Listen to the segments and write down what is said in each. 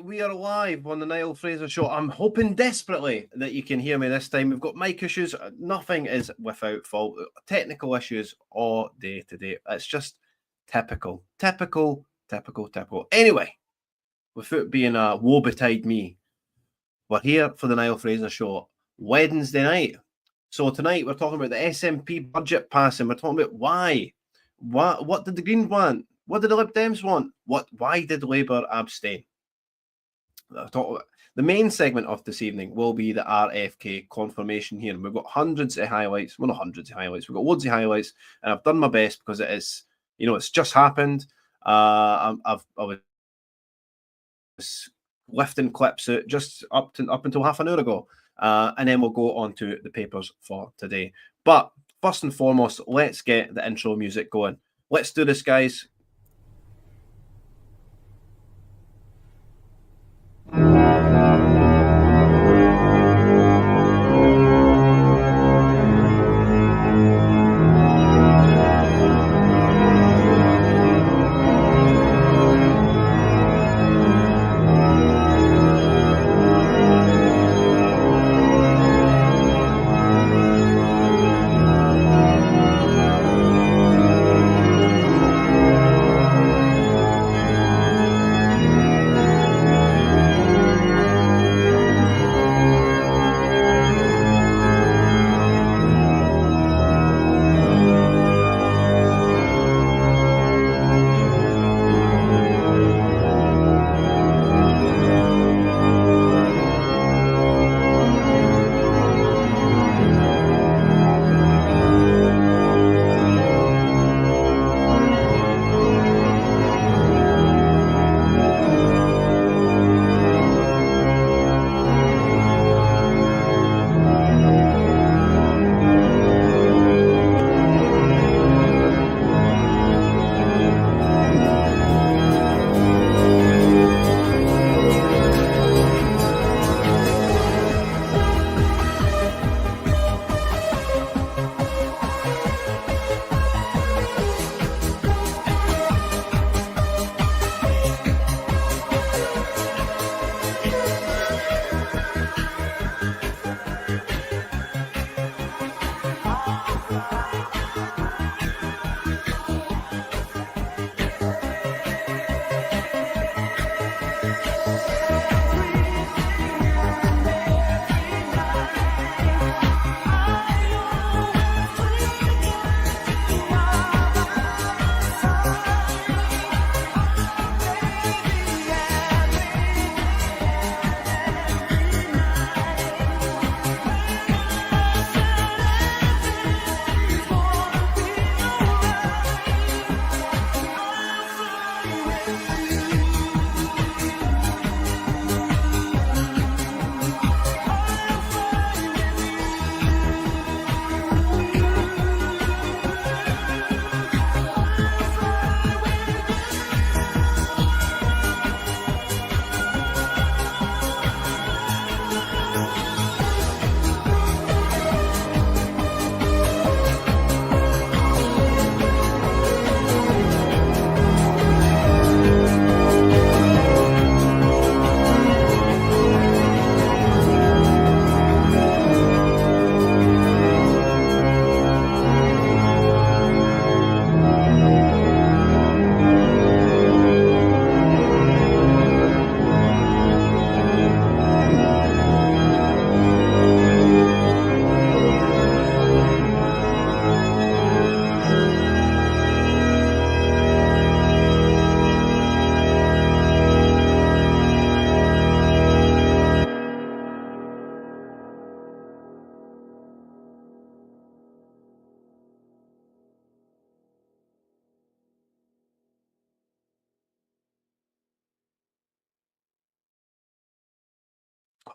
we are live on the Niall Fraser Show. I'm hoping desperately that you can hear me this time. We've got mic issues. Nothing is without fault. Technical issues all day today. It's just typical. Anyway, without being a woe betide me, we're here for the Niall Fraser Show Wednesday night. So tonight we're talking about the SNP Budget passing. We're talking about why. What did the Greens want? What did the Lib Dems want? Why did Labour abstain? The main segment of this evening will be the RFK confirmation here. And we've got hundreds of highlights. Well, not hundreds of highlights. We've got loads of highlights. And I've done my best because it is, it's just happened. I was lifting clips out just up until half an hour ago. And then we'll go on to the papers for today. But first and foremost, let's get the intro music going. Let's do this, guys.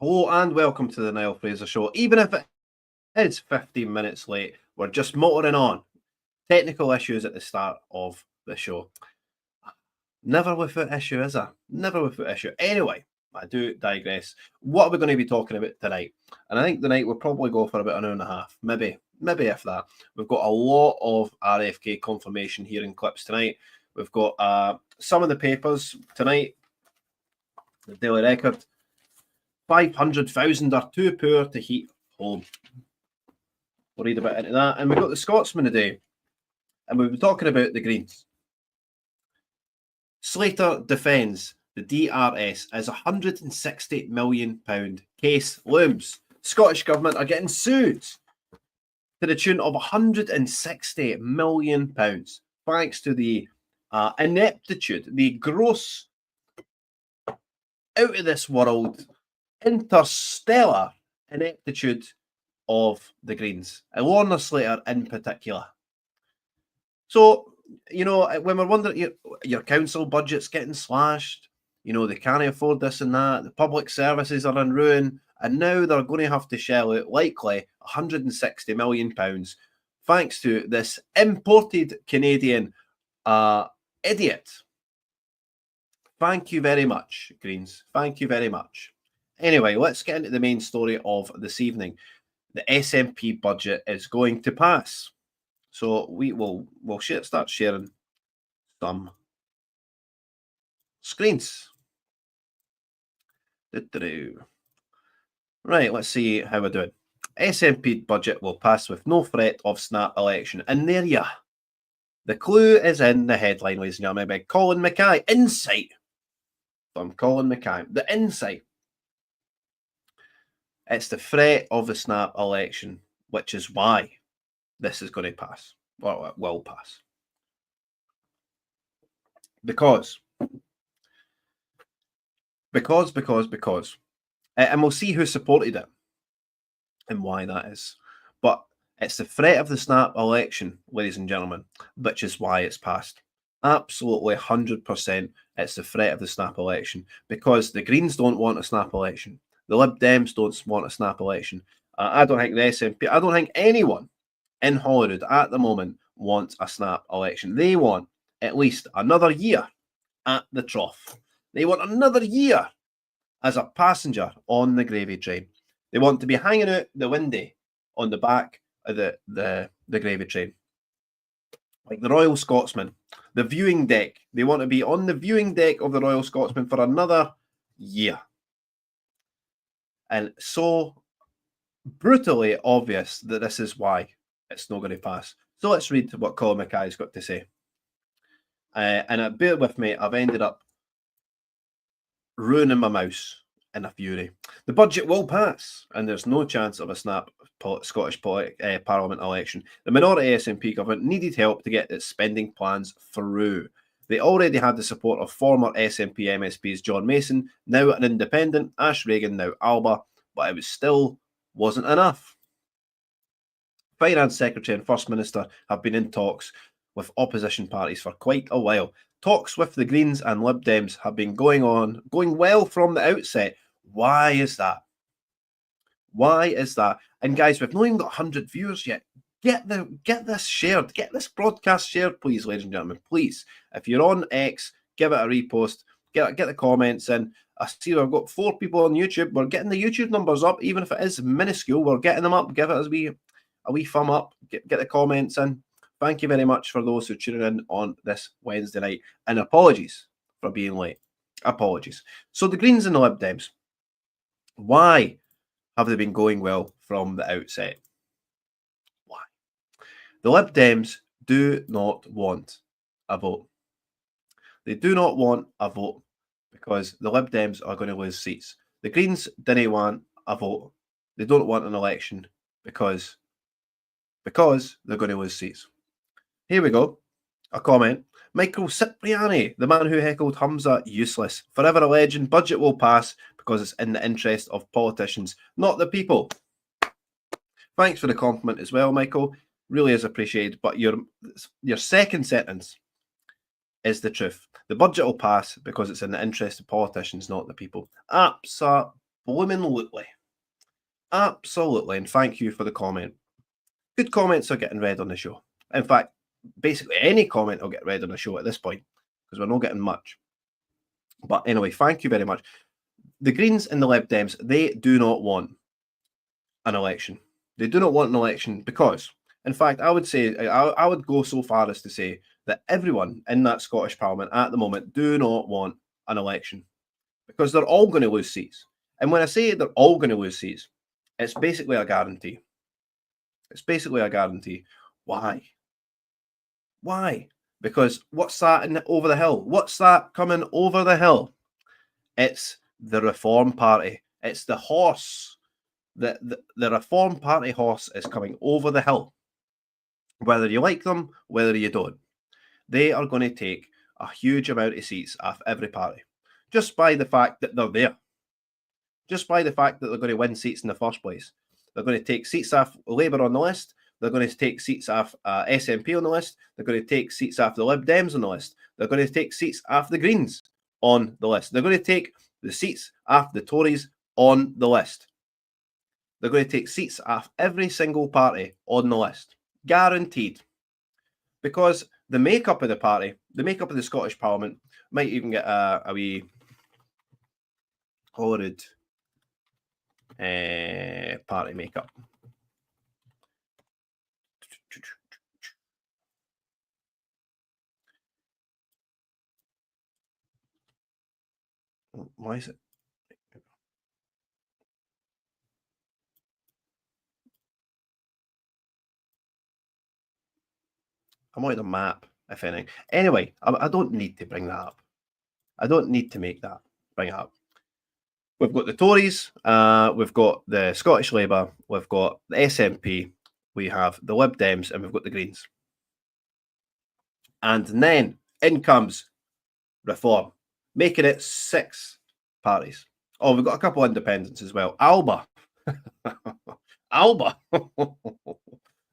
Hello and welcome to the Niall Fraser Show. Even if it is 15 minutes late, we're just motoring on. Technical issues at the start of the show. Never without issue, is there? Never without issue. Anyway, I do digress. What are we going to be talking about tonight? And I think tonight we'll probably go for about an hour and a half, maybe if that. We've got a lot of RFK confirmation here in clips tonight. We've got some of the papers tonight. The Daily Record, 500,000 are too poor to heat home. We'll read a bit into that. And we've got the Scotsman today, and we've been talking about the Greens. Slater defends the DRS as £160 million case looms. Scottish Government are getting sued to the tune of £160 million, thanks to the ineptitude, the gross, out of this world, interstellar ineptitude of the Greens, and Lorna Slater in particular. So, you know, when we're wondering, your council budget's getting slashed, you know, they can't afford this and that, the public services are in ruin, and now they're going to have to shell out likely £160 million thanks to this imported Canadian idiot. Thank you very much, Greens. Thank you very much. Anyway, let's get into the main story of this evening. The SNP budget is going to pass. So we'll start sharing some screens. Right, let's see how we're doing. SNP budget will pass with no threat of snap election. And there you are. The clue is in the headline, ladies and gentlemen, by Colin Mackay. Insight from Colin Mackay. The insight. It's the threat of the snap election, which is why this is going to pass, or it will pass. Because. And we'll see who supported it and why that is. But it's the threat of the snap election, ladies and gentlemen, which is why it's passed. Absolutely 100% it's the threat of the snap election, because the Greens don't want a snap election. The Lib Dems don't want a snap election. I don't think the SNP, I don't think anyone in Holyrood at the moment wants a snap election. They want at least another year at the trough. They want another year as a passenger on the gravy train. They want to be hanging out the window on the back of the gravy train. Like the Royal Scotsman, the viewing deck. They want to be on the viewing deck of the Royal Scotsman for another year. And so brutally obvious that this is why it's not going to pass. So let's read what Colin Mackay's got to say. And bear with me, I've ended up ruining my mouse in a fury. The budget will pass, and there's no chance of a snap Scottish Parliament election. The minority SNP government needed help to get its spending plans through. They already had the support of former SNP MSPs John Mason, now an independent, Ash Regan, now Alba, but it still wasn't enough. Finance Secretary and First Minister have been in talks with opposition parties for quite a while. Talks with the Greens and Lib Dems have been going well from the outset. Why is that? Why is that? And guys, we've not even got 100 viewers yet. Get this shared. Get this broadcast shared, please, ladies and gentlemen. Please. If you're on X, give it a repost. Get the comments in. I see we've got 4 people on YouTube. We're getting the YouTube numbers up, even if it is minuscule. We're getting them up. Give it a wee thumb up. Get the comments in. Thank you very much for those who tune in on this Wednesday night. And apologies for being late. Apologies. So the Greens and the Lib Dems, why have they been going well from the outset? Why? The Lib Dems do not want a vote. They do not want a vote because the Lib Dems are going to lose seats. The Greens didn't want a vote. They don't want an election because they're going to lose seats. Here we go. A comment. Michael Cipriani, the man who heckled Humza, useless. Forever a legend. Budget will pass because it's in the interest of politicians, not the people. Thanks for the compliment as well, Michael. Really is appreciated. But your second sentence is the truth. The budget will pass because it's in the interest of politicians, not the people. Absolutely. Absolutely. And thank you for the comment. Good comments are getting read on the show. In fact, basically any comment will get read on the show at this point because we're not getting much. But anyway, thank you very much. The Greens and the Lib Dems, they do not want an election. They do not want an election because, in fact, I would go so far as to say that everyone in that Scottish Parliament at the moment do not want an election because they're all going to lose seats. And when I say they're all going to lose seats, it's basically a guarantee. It's basically a guarantee. Why? Why? Because what's that over the hill? What's that coming over the hill? It's the Reform Party. It's the horse. The Reform Party horse is coming over the hill. Whether you like them, whether you don't. They are going to take a huge amount of seats off every party. Just by the fact that they're there. Just by the fact that they're going to win seats in the first place. They're going to take seats off Labour on the list. They're going to take seats off SNP on the list. They're going to take seats off the Lib Dems on the list. They're going to take seats off the Greens on the list. They're going to take the seats off the Tories on the list. They're going to take seats off every single party on the list. Guaranteed. Because the makeup of the party, the makeup of the Scottish Parliament, might even get a wee horrid party makeup. Why is it? I wanted a map, if anything. Anyway, I don't need to bring that up. I don't need to bring it up. We've got the Tories, we've got the Scottish Labour, we've got the SNP, we have the Lib Dems, and we've got the Greens. And then in comes Reform, making it 6 parties. Oh, we've got a couple of independents as well. Alba. Alba.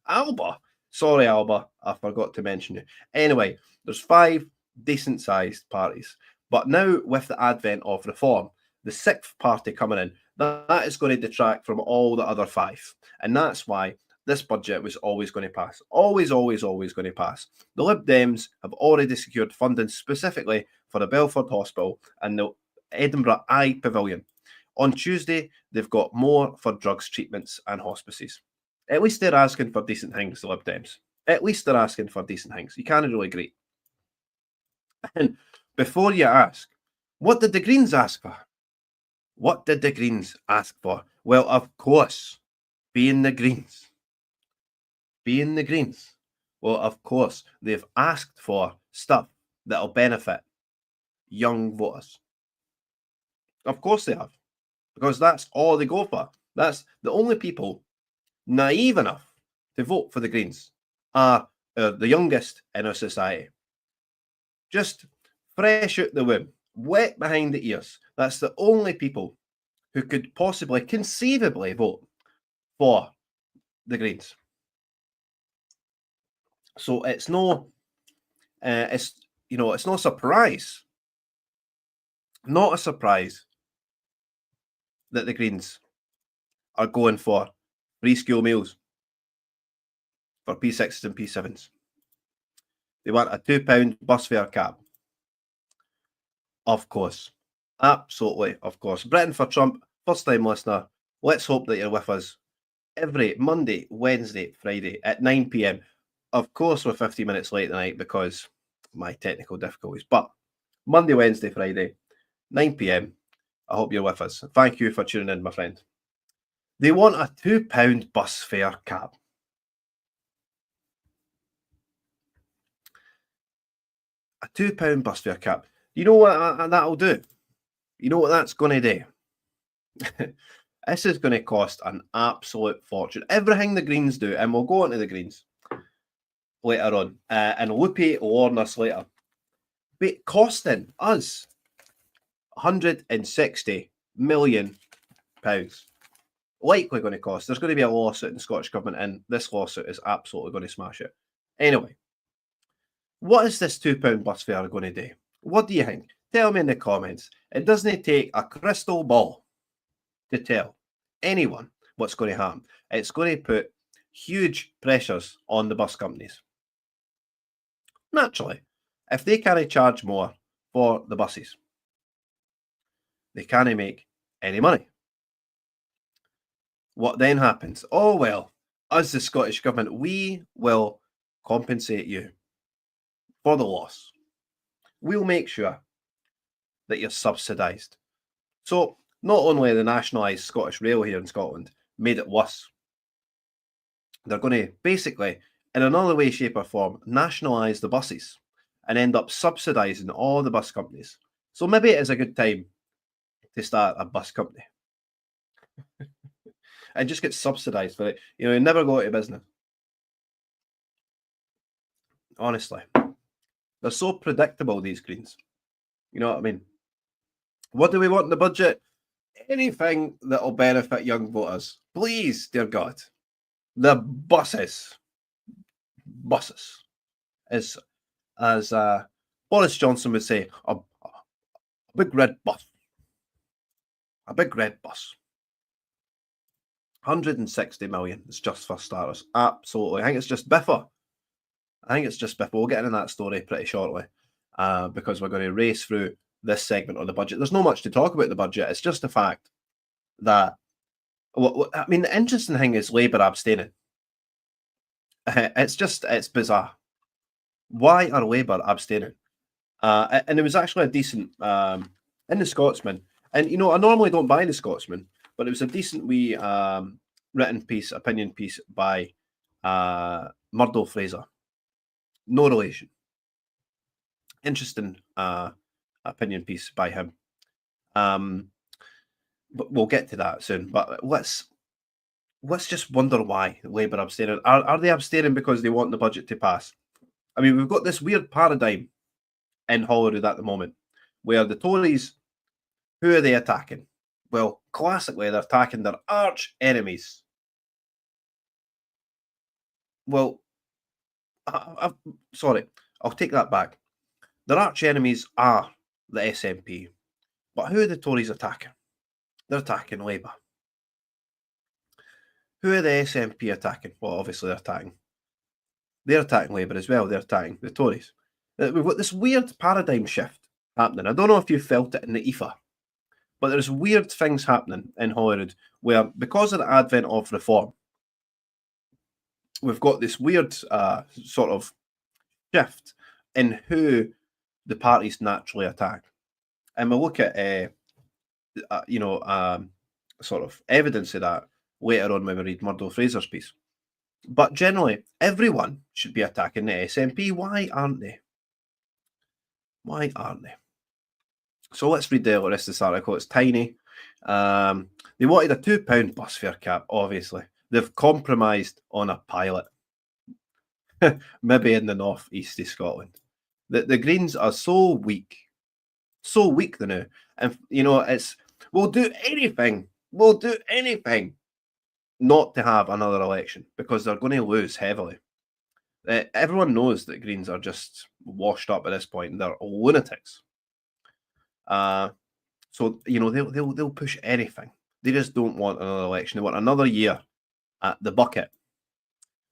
Alba. Sorry, Alba, I forgot to mention you. Anyway, there's 5 decent-sized parties. But now, with the advent of Reform, the 6th party coming in, that is going to detract from all the other 5. And that's why this budget was always going to pass. Always, always, always going to pass. The Lib Dems have already secured funding specifically for the Belford Hospital and the Edinburgh Eye Pavilion. On Tuesday, they've got more for drugs, treatments and hospices. At least they're asking for decent things, the Lib Dems. At least they're asking for decent things. You can't really agree. And before you ask, what did the Greens ask for? What did the Greens ask for? Well, of course, being the Greens. Being the Greens. Well, of course, they've asked for stuff that'll benefit young voters. Of course they have. Because that's all they go for. That's the only people naive enough to vote for the Greens are the youngest in our society. Just fresh out the womb, wet behind the ears. That's the only people who could possibly, conceivably vote for the Greens. So it's no, it's no surprise, not a surprise that the Greens are going for free school meals for P6s and P7s. They want a £2 bus fare cap. Of course. Absolutely, of course. Britain for Trump, first time listener. Let's hope that you're with us every Monday, Wednesday, Friday at 9 p.m. Of course, we're 50 minutes late tonight because my technical difficulties. But Monday, Wednesday, Friday, 9 p.m. I hope you're with us. Thank you for tuning in, my friend. They want a £2 bus fare cap. A £2 bus fare cap. You know what that'll do? You know what that's going to do? This is going to cost an absolute fortune. Everything the Greens do, and we'll go on to the Greens later on, and Loopy will warn us later, but costing us £160 million. Likely going to cost. There's going to be a lawsuit in the Scottish Government, and this lawsuit is absolutely going to smash it. Anyway, what is this £2 bus fare going to do? What do you think? Tell me in the comments. It doesn't take a crystal ball to tell anyone what's going to happen. It's going to put huge pressures on the bus companies. Naturally, if they can't charge more for the buses, they can't make any money. What then happens? Oh, well, us, the Scottish Government, we will compensate you for the loss. We'll make sure that you're subsidised. So not only the nationalised Scottish Rail here in Scotland made it worse, they're going to basically, in another way, shape or form, nationalise the buses and end up subsidising all the bus companies. So maybe it is a good time to start a bus company and just get subsidised for it. You know, you never go out of business. Honestly, they're so predictable, these Greens. You know what I mean? What do we want in the budget? Anything that will benefit young voters. Please, dear God. The buses. Is, as Boris Johnson would say, a big red bus. A big red bus. 160 million is just for starters. Absolutely. I think it's just Biffa. We'll get into that story pretty shortly because we're going to race through this segment on the budget. There's not much to talk about the budget. It's just the fact that, I mean, the interesting thing is Labour abstaining. It's bizarre. Why are Labour abstaining? And it was actually a decent, in the Scotsman, and, you know, I normally don't buy the Scotsman, but it was a decent wee written piece, opinion piece by Niall Fraser. No relation. Interesting opinion piece by him. But we'll get to that soon. But let's just wonder why Labour abstaining. Are they abstaining because they want the budget to pass? I mean, we've got this weird paradigm in Holyrood at the moment where the Tories, who are they attacking? Well, classically, they're attacking their arch enemies. Well, sorry, I'll take that back. Their arch enemies are the SNP. But who are the Tories attacking? They're attacking Labour. Who are the SNP attacking? Well, obviously they're attacking Labour as well. They're attacking the Tories. We've got this weird paradigm shift happening. I don't know if you felt it in the ether, but there's weird things happening in Holyrood where, because of the advent of reform, we've got this weird sort of shift in who the parties naturally attack. And we'll look at, sort of evidence of that later on when we read Niall Fraser's piece. But generally, everyone should be attacking the SNP. Why aren't they? So let's read the rest of this article. It's tiny. They wanted a £2 bus fare cap, obviously. They've compromised on a pilot. Maybe in the northeast of Scotland. The Greens are so weak they know. And, you know, we'll do anything not to have another election because they're going to lose heavily. Everyone knows that Greens are just washed up at this point and they're lunatics. So, you know, they'll push anything. They just don't want another election. They want another year at the bucket.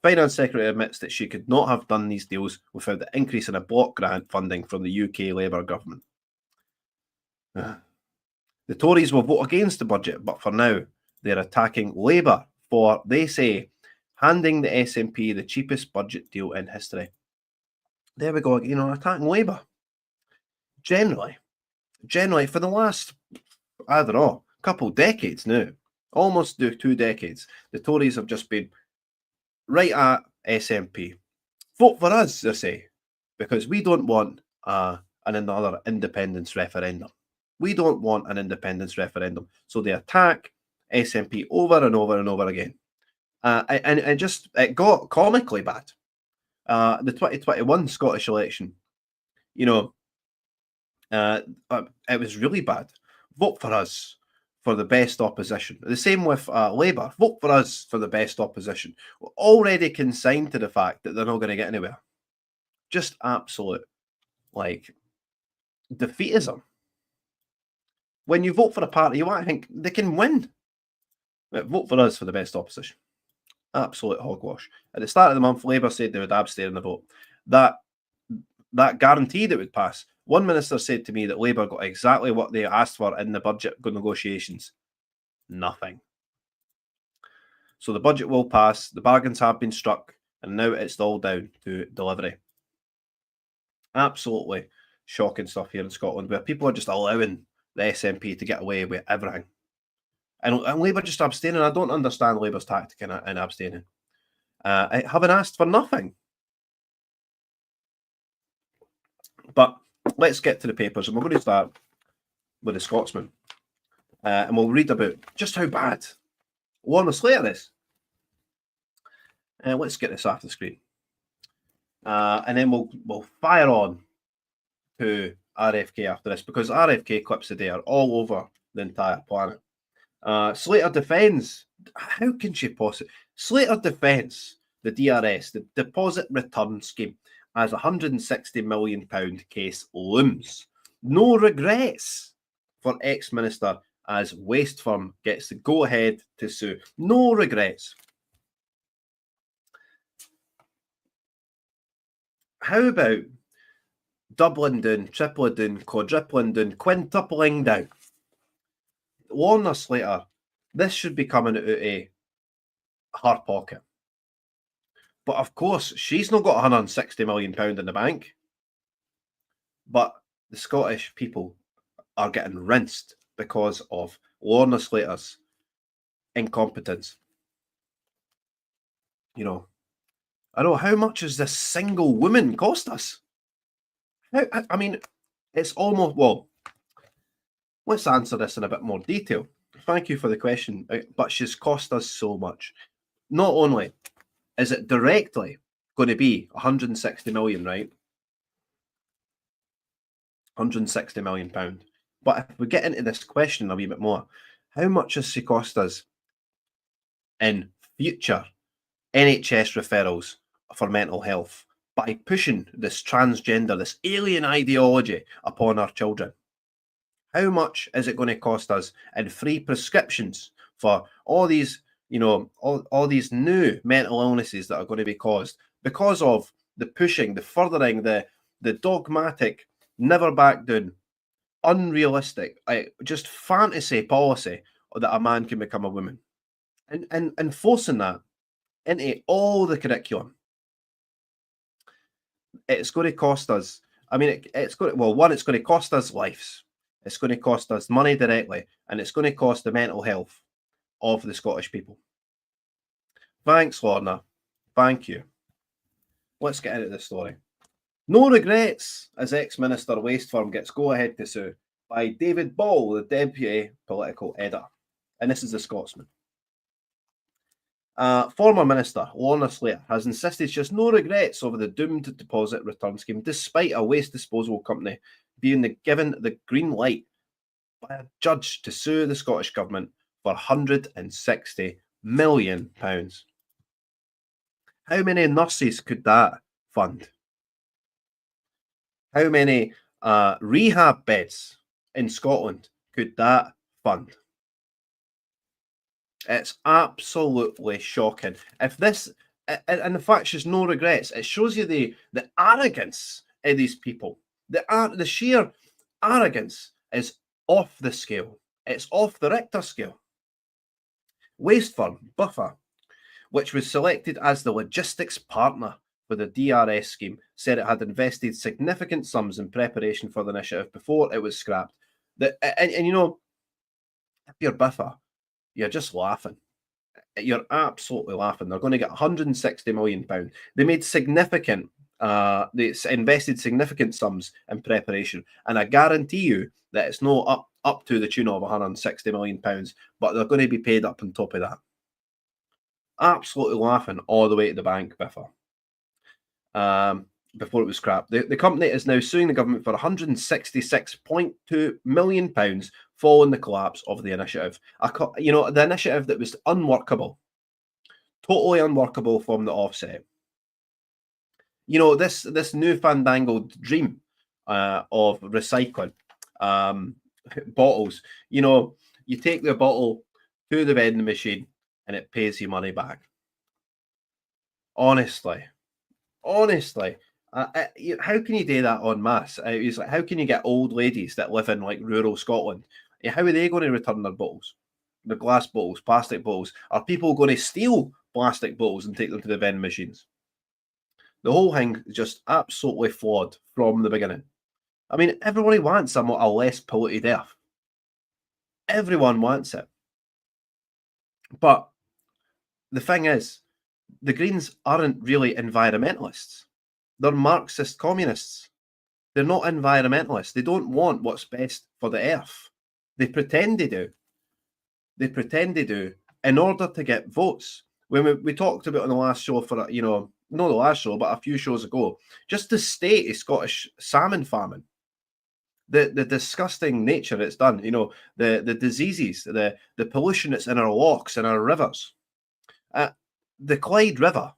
Finance Secretary admits that she could not have done these deals without the increase in a block grant funding from the UK Labour government. The Tories will vote against the budget, but for now, they're attacking Labour for, they say, handing the SNP the cheapest budget deal in history. There we go, you know, attacking Labour. Generally, for the last, I don't know, couple decades now, almost 2 decades, the Tories have just been right at SNP. Vote for us, they say, because we don't want another independence referendum. We don't want an independence referendum. So they attack SNP over and over and over again. And it got comically bad. The 2021 Scottish election, you know, it was really bad. Vote for us for the best opposition. The same with Labour. Vote for us for the best opposition. We're already consigned to the fact that they're not going to get anywhere. Just absolute, like, defeatism. When you vote for a party, you want to think they can win. But vote for us for the best opposition. Absolute hogwash. At the start of the month, Labour said they would abstain in the vote. That guaranteed it would pass. One minister said to me that Labour got exactly what they asked for in the budget negotiations. Nothing. So the budget will pass. The bargains have been struck, and now it's all down to delivery. Absolutely shocking stuff here in Scotland, where people are just allowing the SNP to get away with everything. And Labour just abstaining. I don't understand Labour's tactic in abstaining. Having asked for nothing. But let's get to the papers, and we're going to start with the Scotsman. And we'll read about just how bad Lorna Slater is. Let's get this off the screen. And then we'll fire on to RFK after this, because RFK clips today are all over the entire planet. Slater defends. How can she possibly? Slater defends the DRS, the Deposit Return Scheme, as a £160 million case looms. No regrets for ex-minister as waste firm gets the go-ahead to sue. No regrets. How about doubling down, tripling down, quadrupling down, quintupling down? Lorna Slater, this should be coming out of her pocket. But of course, she's not got £160 million in the bank. But the Scottish people are getting rinsed because of Lorna Slater's incompetence. You know, I know, how much has this single woman cost us? I mean, it's almost, well, let's answer this in a bit more detail. Thank you for the question, but she's cost us so much. Not only is it directly going to be 160 million, right? 160 million pound. But if we get into this question a wee bit more, how much has she cost us in future NHS referrals for mental health by pushing this transgender, this alien ideology upon our children? How much is it going to cost us in free prescriptions for all these, you know, all these new mental illnesses that are going to be caused because of the pushing, the furthering, the dogmatic, never back down, unrealistic, just fantasy policy that a man can become a woman, and enforcing that into all the curriculum? It's going to cost us. I mean, it's going to, well, one, it's going to cost us lives. It's going to cost us money directly, and it's going to cost the mental health of the Scottish people. Thanks, Lorna. Thank you. Let's get into the story. No regrets as ex-minister waste firm gets go-ahead to sue by David Ball, the deputy political editor. And this is the Scotsman. Former Minister Lorna Slater has insisted she has no regrets over the doomed deposit return scheme, despite a waste disposal company being given the green light by a judge to sue the Scottish Government for £160 million. How many nurses could that fund? How many rehab beds in Scotland could that fund? It's absolutely shocking. If this, and the fact she's no regrets, it shows you the arrogance of these people. The sheer arrogance is off the scale. It's off the Richter scale. Waste firm Buffer, which was selected as the logistics partner for the DRS scheme, said it had invested significant sums in preparation for the initiative before it was scrapped. And you know, if you're Buffer, you're just laughing. You're absolutely laughing. They're going to get £160 million. They made significant, they invested significant sums in preparation, and I guarantee you that it's not up to the tune of £160 million, but they're going to be paid up on top of that. Absolutely laughing all the way to the bank, Buffer. Before it was scrapped. The company is now suing the government for £166.2 million following the collapse of the initiative. You know, the initiative that was unworkable, totally unworkable from the offset. You know, this new fandangled dream of recycling bottles. You know, you take the bottle to the vending machine and it pays you money back. Honestly. How can you do that en masse? It's like, how can you get old ladies that live in like rural Scotland? How are they going to return their bottles? The glass bottles, plastic bottles? Are people going to steal plastic bottles and take them to the vending machines? The whole thing is just absolutely flawed from the beginning. I mean, everybody wants a less polluted earth. Everyone wants it. But the thing is, the Greens aren't really environmentalists. They're Marxist communists. They're not environmentalists. They don't want what's best for the earth. They pretend they do. They pretend they do in order to get votes. When we talked about on the last show not the last show, but a few shows ago, just the state of Scottish salmon farming, the disgusting nature it's done, the diseases, the pollution that's in our lochs and our rivers. The Clyde River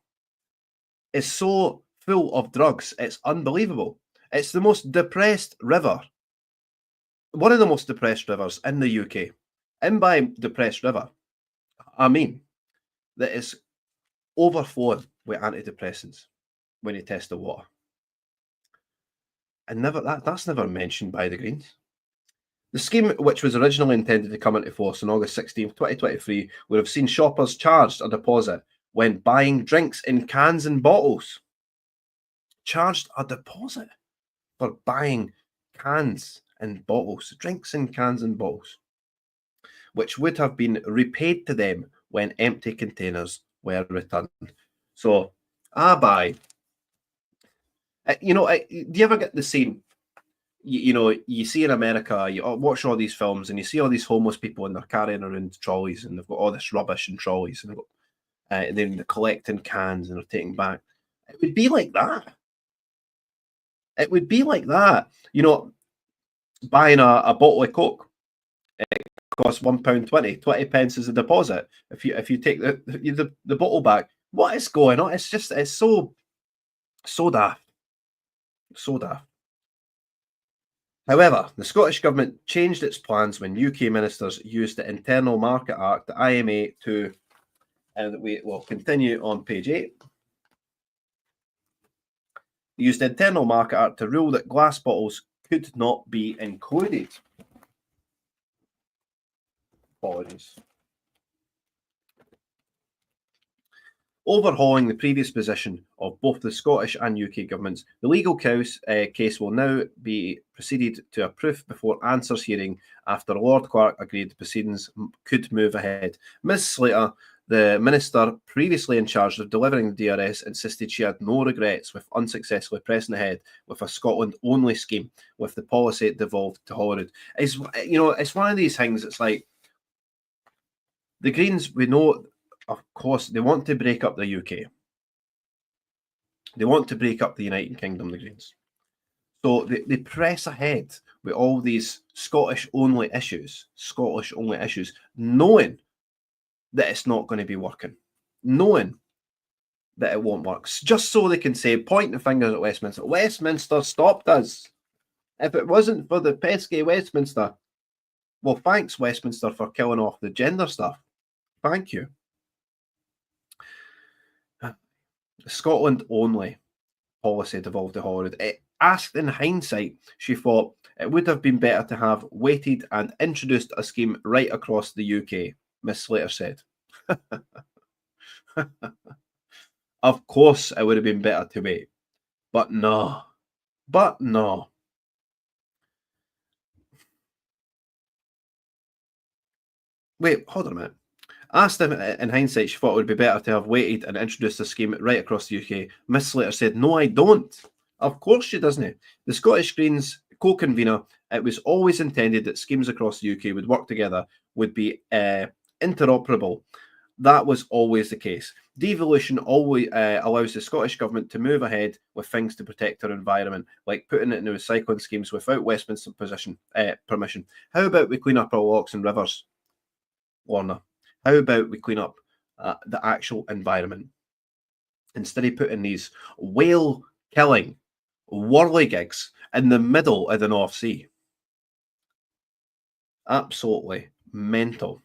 is so full of drugs, it's unbelievable. It's the most depressed river, one of the most depressed rivers in the UK. And by depressed river, I mean that it's overflowing with antidepressants when you test the water. And that's never mentioned by the Greens. The scheme, which was originally intended to come into force on August 16th, 2023, would have seen shoppers charged a deposit when buying drinks in cans and bottles. Charged a deposit for buying cans and bottles, drinks in cans and bottles, which would have been repaid to them when empty containers were returned. So, I buy. Do you ever get the scene? You see in America, you watch all these films and you see all these homeless people and they're carrying around trolleys and they've got all this rubbish in trolleys and they're collecting cans and they're taking back. It would be like that. It would be like that. Buying a bottle of Coke, it costs £1.20, 20 pence is a deposit. If you take the bottle back, what is going on? It's so daft. So daft. However, the Scottish Government changed its plans when UK ministers used the Internal Market Act, the IMA, and we will continue on page 8. They used the Internal Market Act to rule that glass bottles could not be included. Apologies. Overhauling the previous position of both the Scottish and UK governments, the legal case will now be proceeded to a proof before answers hearing after Lord Clark agreed the proceedings could move ahead. Ms Slater, the minister previously in charge of delivering the DRS, insisted she had no regrets with unsuccessfully pressing ahead with a Scotland-only scheme, with the policy devolved to Holyrood. It's one of these things. It's like the Greens, we know. Of course, they want to break up the UK. They want to break up the United Kingdom, the Greens. So they press ahead with all these Scottish-only issues, knowing that it's not going to be working, knowing that it won't work, just so they can say, point the fingers at Westminster. Westminster stopped us. If it wasn't for the pesky Westminster, well, thanks, Westminster, for killing off the gender stuff. Thank you. Scotland only policy devolved to Holyrood. Asked in hindsight, she thought it would have been better to have waited and introduced a scheme right across the UK, Miss Slater said. Of course it would have been better to wait. But no. Wait, hold on a minute. Asked him in hindsight, she thought it would be better to have waited and introduced a scheme right across the UK. Miss Slater said, no, I don't. Of course she doesn't. The Scottish Greens co-convener, it was always intended that schemes across the UK would work together, would be interoperable. That was always the case. Devolution always allows the Scottish Government to move ahead with things to protect our environment, like putting it into recycling schemes without Westminster permission. How about we clean up our lochs and rivers, Warner? How about we clean up the actual environment instead of putting these whale-killing whirligigs in the middle of the North Sea? Absolutely mental.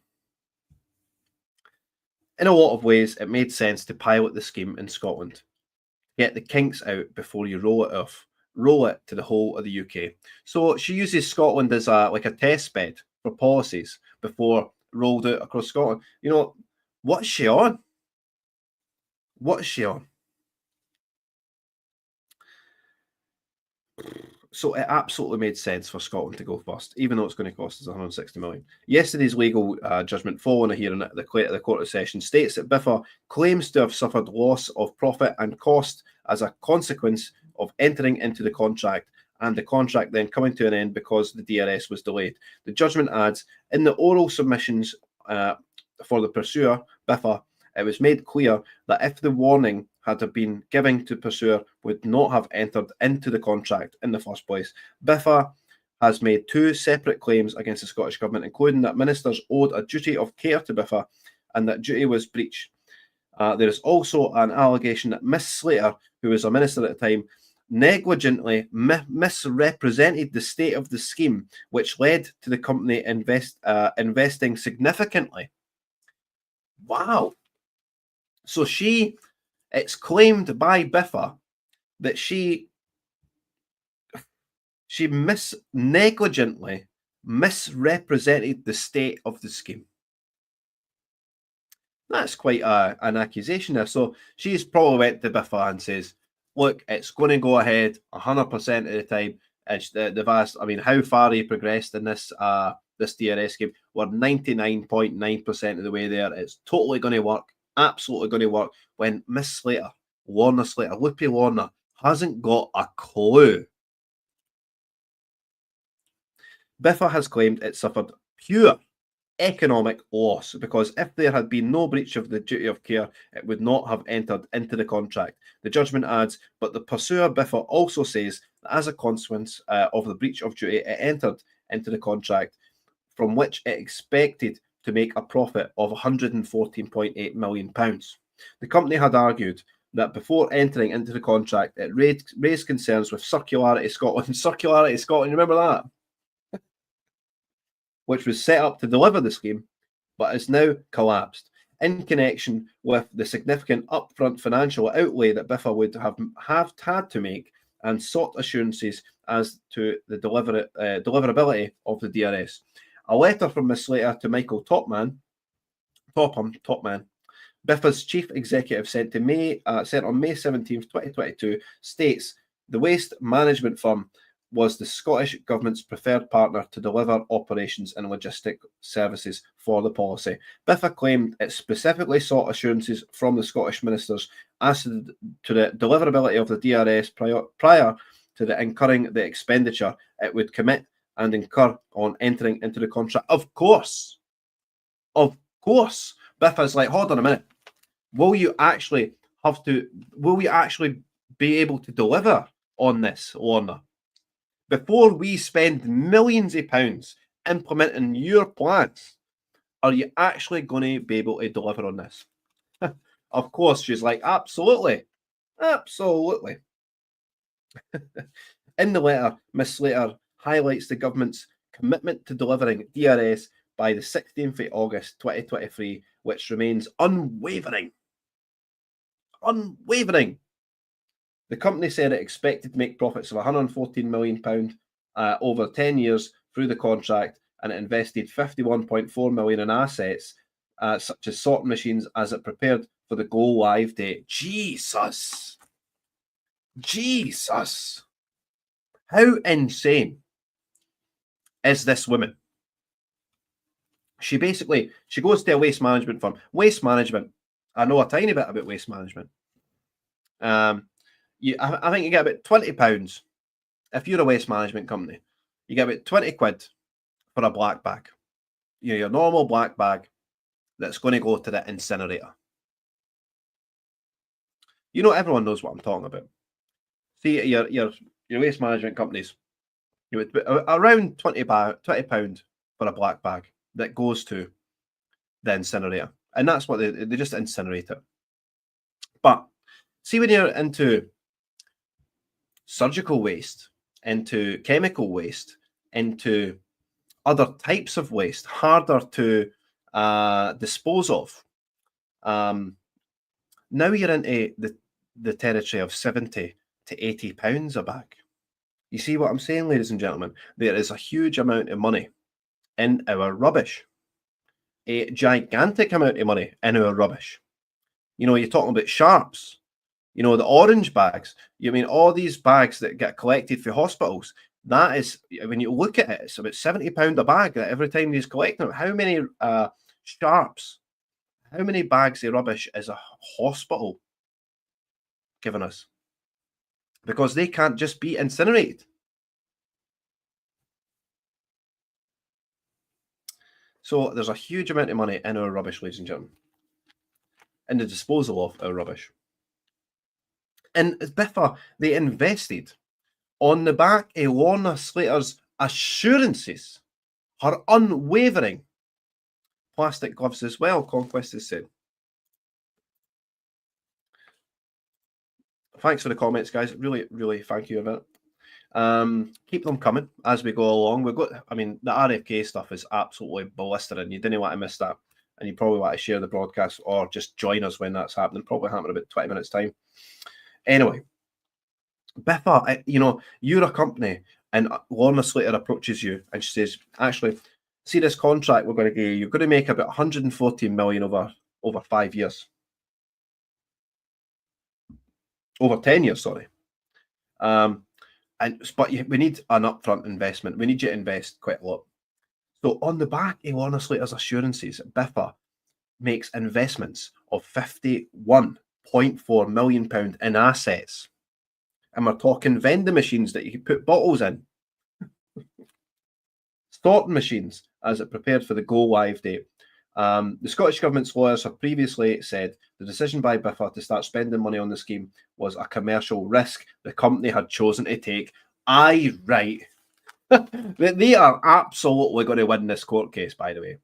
In a lot of ways, it made sense to pilot the scheme in Scotland. Get the kinks out before you roll it to the whole of the UK. So she uses Scotland as a test bed for policies before rolled out across Scotland. What's she on? So it absolutely made sense for Scotland to go first, even though it's going to cost us 160 million. Yesterday's legal judgment following a hearing at the Court of Session states that Biffa claims to have suffered loss of profit and cost as a consequence of entering into the contract, and the contract then coming to an end because the DRS was delayed. The judgment adds, in the oral submissions for the pursuer, Biffa, it was made clear that if the warning had been given to pursuer would not have entered into the contract in the first place. Biffa has made two separate claims against the Scottish Government, including that ministers owed a duty of care to Biffa and that duty was breached. There is also an allegation that Miss Slater, who was a minister at the time, negligently misrepresented the state of the scheme, which led to the company investing significantly. Wow. So it's claimed by Biffa that she negligently misrepresented the state of the scheme. That's quite an accusation there. So she's probably went to Biffa and says, look, it's going to go ahead 100% of the time. It's the vast, I mean, how far he progressed in this DRS scheme? We're 99.9% of the way there. It's totally going to work. Absolutely going to work, when Miss Slater, Lorna Slater, Whoopi Lorna, hasn't got a clue. Biffa has claimed it suffered pure economic loss because if there had been no breach of the duty of care, it would not have entered into the contract. The judgment adds, but the pursuer Biffa also says that as a consequence of the breach of duty, it entered into the contract from which it expected to make a profit of £114.8 million. The company had argued that before entering into the contract, it raised concerns with Circularity Scotland. Circularity Scotland, remember that? Which was set up to deliver the scheme, but has now collapsed in connection with the significant upfront financial outlay that Biffa would have had to make, and sought assurances as to the deliverability of the DRS. A letter from Ms. Slater to Michael Topman, Biffa's chief executive, sent on May 17th, 2022, states the waste management firm was the Scottish Government's preferred partner to deliver operations and logistic services for the policy. Biffa claimed it specifically sought assurances from the Scottish ministers as to the deliverability of the DRS prior to the incurring the expenditure it would commit and incur on entering into the contract. Of course. Biffa's like, hold on a minute. Will you actually be able to deliver on this, Lorna? Before we spend millions of pounds implementing your plans, are you actually going to be able to deliver on this? Of course, she's like, absolutely. In the letter, Ms. Slater highlights the government's commitment to delivering DRS by the 16th of August 2023, which remains unwavering. The company said it expected to make profits of £114 million over 10 years through the contract, and it invested £51.4 million in assets, such as sorting machines, as it prepared for the go-live date. Jesus! How insane is this woman? She goes to a waste management firm. Waste management. I know a tiny bit about waste management. I think you get about £20 if you're a waste management company. You get about 20 quid for a black bag. Your normal black bag that's going to go to the incinerator. Everyone knows what I'm talking about. See, your waste management companies, around £20 for a black bag that goes to the incinerator, and that's what they just incinerate it. But see, when you're into surgical waste, into chemical waste, into other types of waste, harder to dispose of, now you're into the territory of £70 to £80 a bag. You see what I'm saying, ladies and gentlemen? There is a huge amount of money in our rubbish. A gigantic amount of money in our rubbish. You're talking about sharps. You know, the orange bags. You mean all these bags that get collected for hospitals? That is, when you look at it, it's about £70 a bag that every time these collect them. How many sharps? How many bags of rubbish is a hospital giving us? Because they can't just be incinerated. So there's a huge amount of money in our rubbish, ladies and gentlemen, in the disposal of our rubbish. And Biffa, they invested on the back of Lorna Slater's assurances, her unwavering plastic gloves as well, Conquest has said. Thanks for the comments, guys. Really, really thank you about it. Keep them coming as we go along. We've got, I mean, the RFK stuff is absolutely blistering. You didn't want to miss that. And you probably want to share the broadcast or just join us when that's happening. Probably happen in about 20 minutes' time. Anyway, Biffa, you know, you're a company and Lorna Slater approaches you and she says, actually, see this contract we're going to give you, you're going to make about 114 million over 5 years. Over 10 years, sorry. But we need an upfront investment. We need you to invest quite a lot. So on the back of Lorna Slater's assurances, Biffa makes investments of £51.4 million in assets. And we're talking vending machines that you can put bottles in. Sorting machines as it prepared for the go live date. The Scottish Government's lawyers have previously said the decision by Biffa to start spending money on the scheme was a commercial risk the company had chosen to take. Aye, right. They are absolutely going to win this court case, by the way.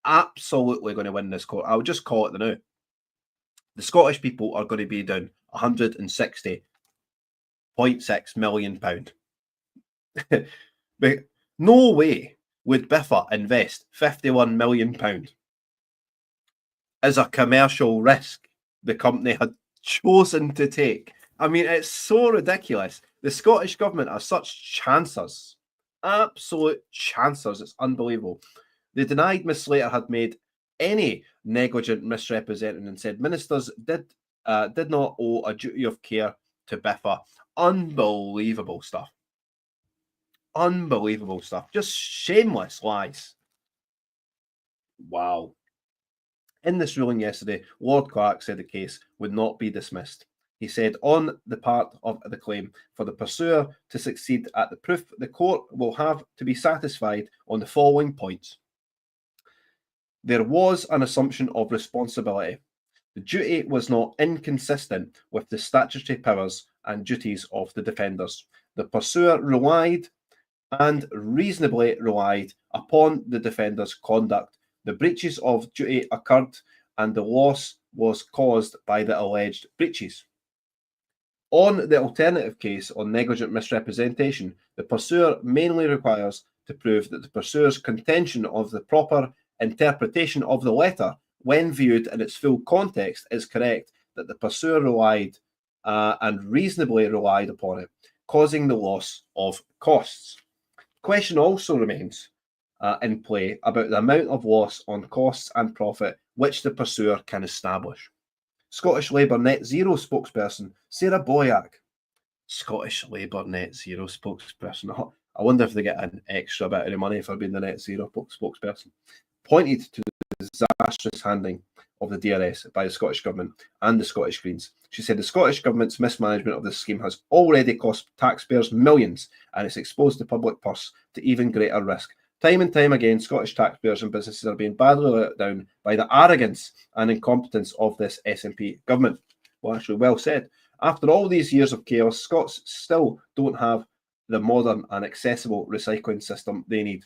Absolutely going to win this court. I'll just call it the now. The Scottish people are going to be down £160.6 million. But no way would Biffa invest £51 million as a commercial risk the company had chosen to take. I mean, it's so ridiculous. The Scottish Government are such chancers. Absolute chancers. It's unbelievable. They denied Miss Slater had made any negligent misrepresenting and said ministers did not owe a duty of care to Biffa. Unbelievable stuff. Unbelievable stuff. Just shameless lies. Wow. In this ruling yesterday, Lord Clark said the case would not be dismissed. He said, on the part of the claim, for the pursuer to succeed at the proof, the court will have to be satisfied on the following points. There was an assumption of responsibility. The duty was not inconsistent with the statutory powers and duties of the defenders. The pursuer relied and reasonably relied upon the defender's conduct. The breaches of duty occurred and the loss was caused by the alleged breaches. On the alternative case on negligent misrepresentation, the pursuer mainly requires to prove that the pursuer's contention of the proper interpretation of the letter, when viewed in its full context, is correct, that the pursuer relied and reasonably relied upon it, causing the loss of costs. Question also remains in play about the amount of loss on costs and profit which the pursuer can establish. Scottish Labour Net Zero spokesperson Sarah Boyack, Scottish Labour Net Zero spokesperson, I wonder if they get an extra bit of money for being the Net Zero spokesperson, pointed to the disastrous handling of the DRS by the Scottish Government and the Scottish Greens. She said the Scottish Government's mismanagement of this scheme has already cost taxpayers millions and it's exposed the public purse to even greater risk. Time and time again, Scottish taxpayers and businesses are being badly let down by the arrogance and incompetence of this SNP government. Well, actually, well said. After all these years of chaos, Scots still don't have the modern and accessible recycling system they need.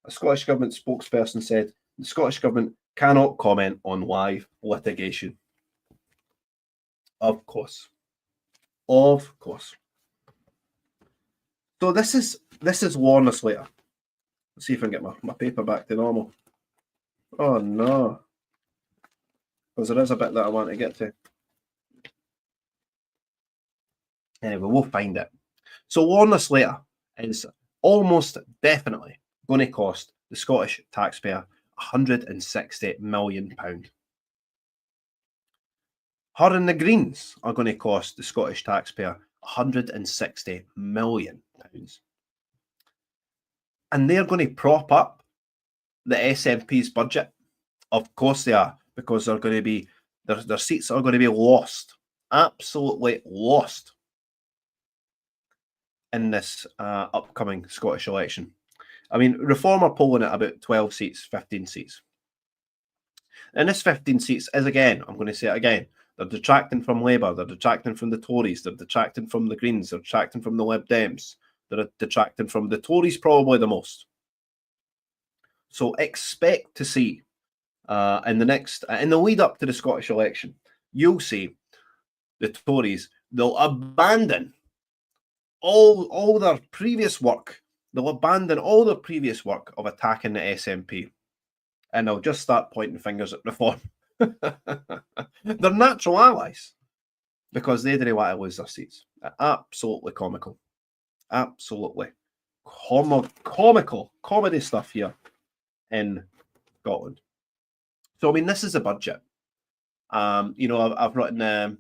A Scottish Government spokesperson said the Scottish Government cannot comment on live litigation. Of course. Of course. So this is Lorna Slater. Let's see if I can get my paper back to normal. Oh no. Because there is a bit that I want to get to. Anyway, we'll find it. So Lorna Slater is almost definitely going to cost the Scottish taxpayer £160 million. Her and the Greens are going to cost the Scottish taxpayer £160 million. And they're going to prop up the SNP's budget. Of course they are, because they're going to be, their seats are going to be lost, absolutely lost in this upcoming Scottish election. I mean, Reform are polling at about 12 seats, 15 seats. And this 15 seats is, again, I'm going to say it again, they're detracting from Labour, they're detracting from the Tories, they're detracting from the Greens, they're detracting from the Lib Dems, they're detracting from the Tories probably the most. So expect to see in the lead up to the Scottish election, you'll see the Tories, they'll abandon all their previous work. They'll abandon all their previous work of attacking the SNP. And they'll just start pointing fingers at Reform. They're natural allies because they didn't want to lose their seats. Absolutely comical. Absolutely comical comedy stuff here in Scotland. So, I mean, this is a budget. You know, I've written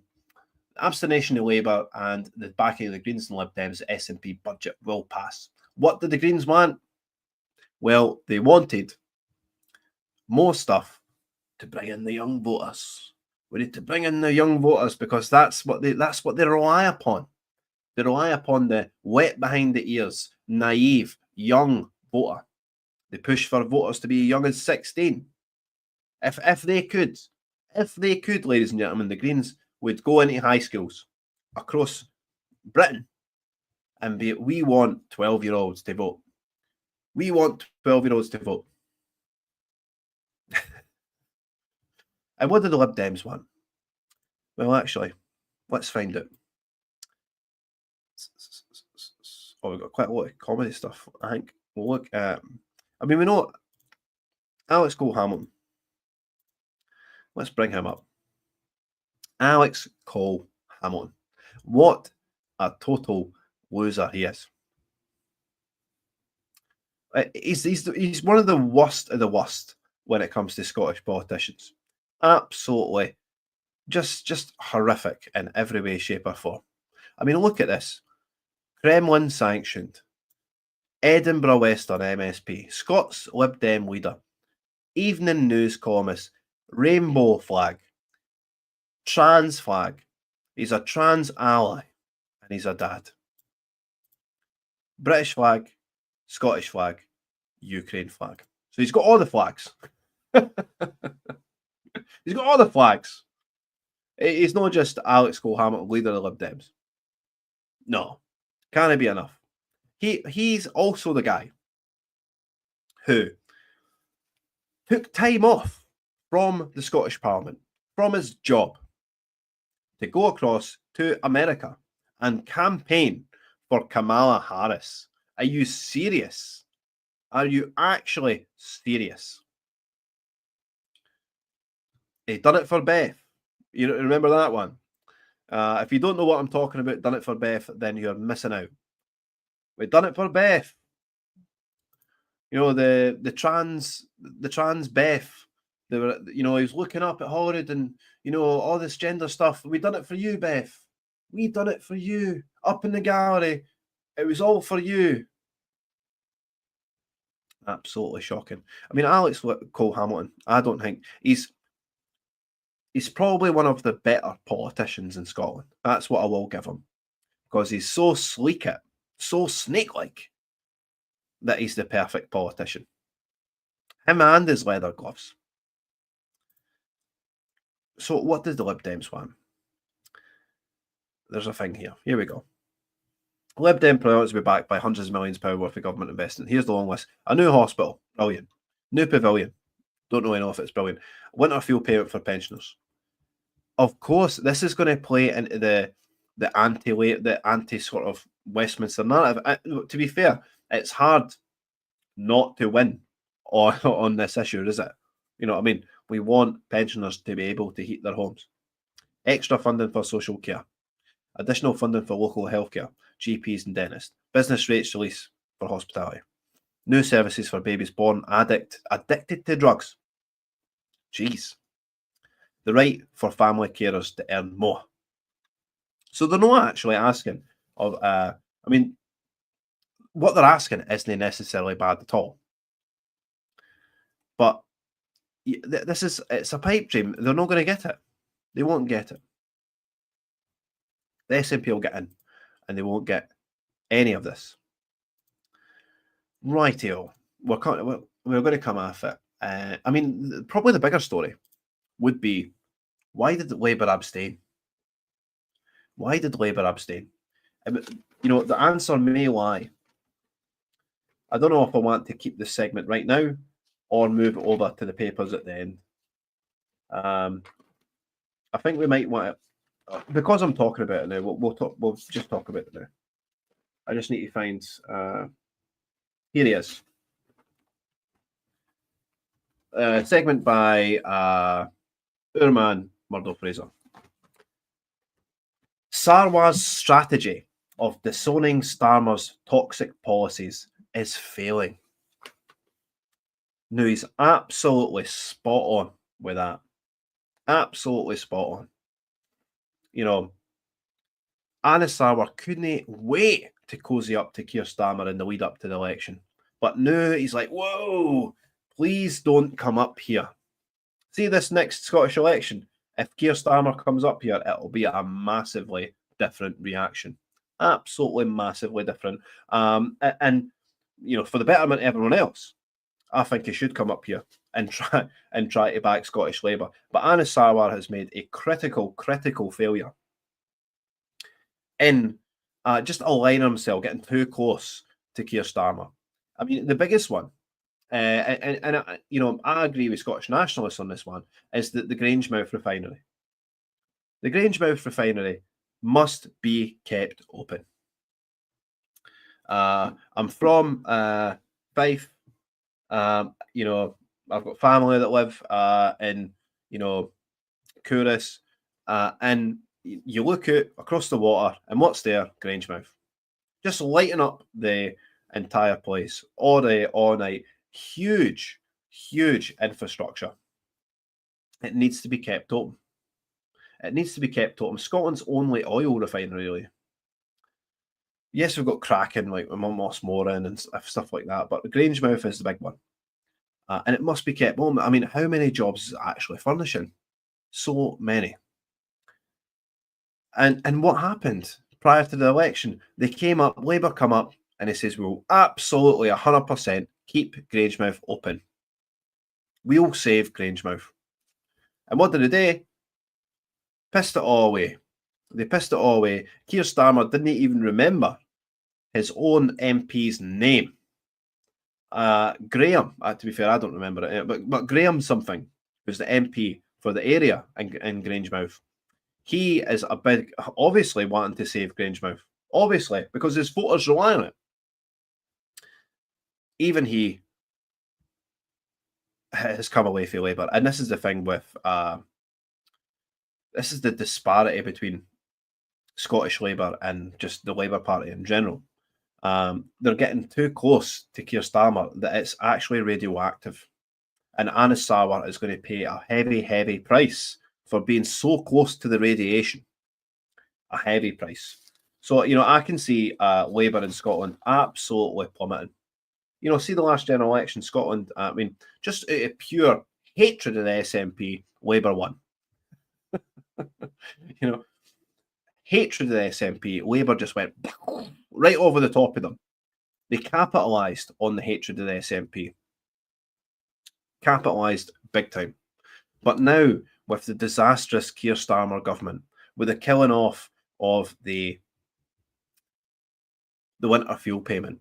abstention of Labour and the backing of the Greens and Lib Dems, the SNP budget will pass. What did the Greens want? Well, they wanted more stuff to bring in the young voters. We need to bring in the young voters because that's what they rely upon. They rely upon the wet behind the ears, naive, young voter. They push for voters to be young as 16. If they could, ladies and gentlemen, the Greens would go into high schools across Britain and be, we want 12-year-olds to vote. We want 12-year-olds to vote. And what do the Lib Dems want? Well, actually, let's find out. Oh, we've got quite a lot of comedy stuff, I think. We'll look at, I mean, we know Alex Cole-Hamilton. Let's bring him up. Alex Cole-Hamilton. What a total loser he is. He's one of the worst when it comes to Scottish politicians. Absolutely just horrific in every way, shape or form. I mean, look at this. Kremlin sanctioned, Edinburgh Western MSP, Scots Lib Dem leader, Evening News columnist, rainbow flag, trans flag. He's a trans ally and he's a dad. British flag, Scottish flag, Ukraine flag. So he's got all the flags. He's got all the flags. He's not just Alex Cole-Hamilton, leader of the Lib Dems. No, can't it be enough? He's also the guy who took time off from the Scottish Parliament, from his job, to go across to America and campaign for Kamala Harris. Are you serious? Are you actually serious? He done it for Beth. You remember that one? If you don't know what I'm talking about, done it for Beth, then you're missing out. We done it for Beth. You know, the trans Beth. They were, you know, he was looking up at Holyrood and, you know, all this gender stuff. We done it for you, Beth. We done it for you. Up in the gallery. It was all for you. Absolutely shocking. I mean, Alex Cole-Hamilton, I don't think he's probably one of the better politicians in Scotland. That's what I will give him. Because he's so sleek-it, so snake-like, that he's the perfect politician. Him and his leather gloves. So what does the Lib Dems want? There's a thing here. Here we go. Lib Dem priorities will be backed by hundreds of millions of pounds worth of government investment. Here's the long list. A new hospital. Brilliant. New pavilion. Don't really know if it's brilliant. Winter fuel payment for pensioners. Of course, this is going to play into the anti sort of Westminster narrative. To be fair, it's hard not to win on this issue, is it? You know what I mean? We want pensioners to be able to heat their homes. Extra funding for social care. Additional funding for local healthcare, GPs and dentists. Business rates release for hospitality. New services for babies born addicted to drugs. Jeez. the right for family carers to earn more. So they're not actually asking of, what they're asking isn't necessarily bad at all. But it's a pipe dream. They're not going to get it. They won't get it. The SNP will get in, and they won't get any of this. Rightio. We're going to come off it. Probably the bigger story would be, why did Labour abstain? Why did Labour abstain? The answer may lie. I don't know if I want to keep this segment right now or move it over to the papers at the end. I think we might want to, because I'm talking about it now. We'll just talk about it now. I just need to find. Here he is. Segment by our man Murdo Fraser. Sarwar's strategy of disowning Starmer's toxic policies is failing. No, he's absolutely spot on with that. Absolutely spot on. Anna Sarwar couldn't wait to cozy up to Keir Starmer in the lead up to the election. But now he's like, whoa, please don't come up here. See this next Scottish election, if Keir Starmer comes up here, it'll be a massively different reaction. Absolutely massively different. For the betterment of everyone else, I think he should come up here and try to back Scottish Labour. But Anna Sarwar has made a critical failure in just aligning himself, getting too close to Keir Starmer. I mean, the biggest one, I agree with Scottish nationalists on this one, is that the Grangemouth refinery. The Grangemouth refinery must be kept open. I'm from Fife. I've got family that live in Couris, and you look out across the water, and what's there? Grangemouth. Just lighting up the entire place all day, all night. Huge infrastructure. It needs to be kept open. It needs to be kept open. Scotland's only oil refinery, really. Yes, we've got Kraken, like Mossmoran and stuff like that, but Grangemouth is the big one. And it must be kept open. I mean, how many jobs is it actually furnishing? So many. And what happened prior to the election? Labour come up, and it says, we'll absolutely 100% keep Grangemouth open. We'll save Grangemouth. And what did they do? Pissed it all away. They pissed it all away. Keir Starmer didn't even remember his own MP's name. Graham, to be fair, I don't remember it, but Graham something, who's the MP for the area in Grangemouth. He is obviously wanting to save Grangemouth. Obviously, because his voters rely on it. Even he has come away from Labour. And this is the thing with... this is the disparity between Scottish Labour and just the Labour Party in general. They're getting too close to Keir Starmer that it's actually radioactive. And Anna Sarwar is going to pay a heavy price for being so close to the radiation. A heavy price. So, I can see Labour in Scotland absolutely plummeting. See the last general election, Scotland, just out of pure hatred of the SNP, Labour won. Hatred of the SNP, Labour just went right over the top of them. They capitalised on the hatred of the SNP. Capitalised big time. But now, with the disastrous Keir Starmer government, with the killing off of the winter fuel payment,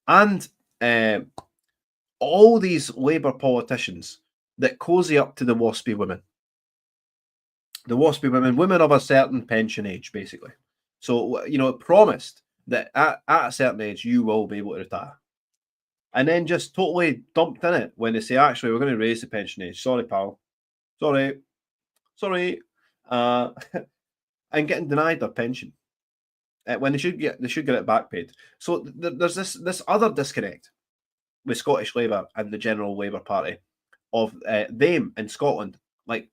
and all these Labour politicians that cozy up to the waspy women. The waspy women of a certain pension age, basically. So, promised that at a certain age, you will be able to retire. And then just totally dumped in it when they say, actually, we're going to raise the pension age. Sorry, pal. Sorry. And getting denied their pension. When they should get it back paid. So there's this other disconnect with Scottish Labour and the general Labour Party of them in Scotland. Like,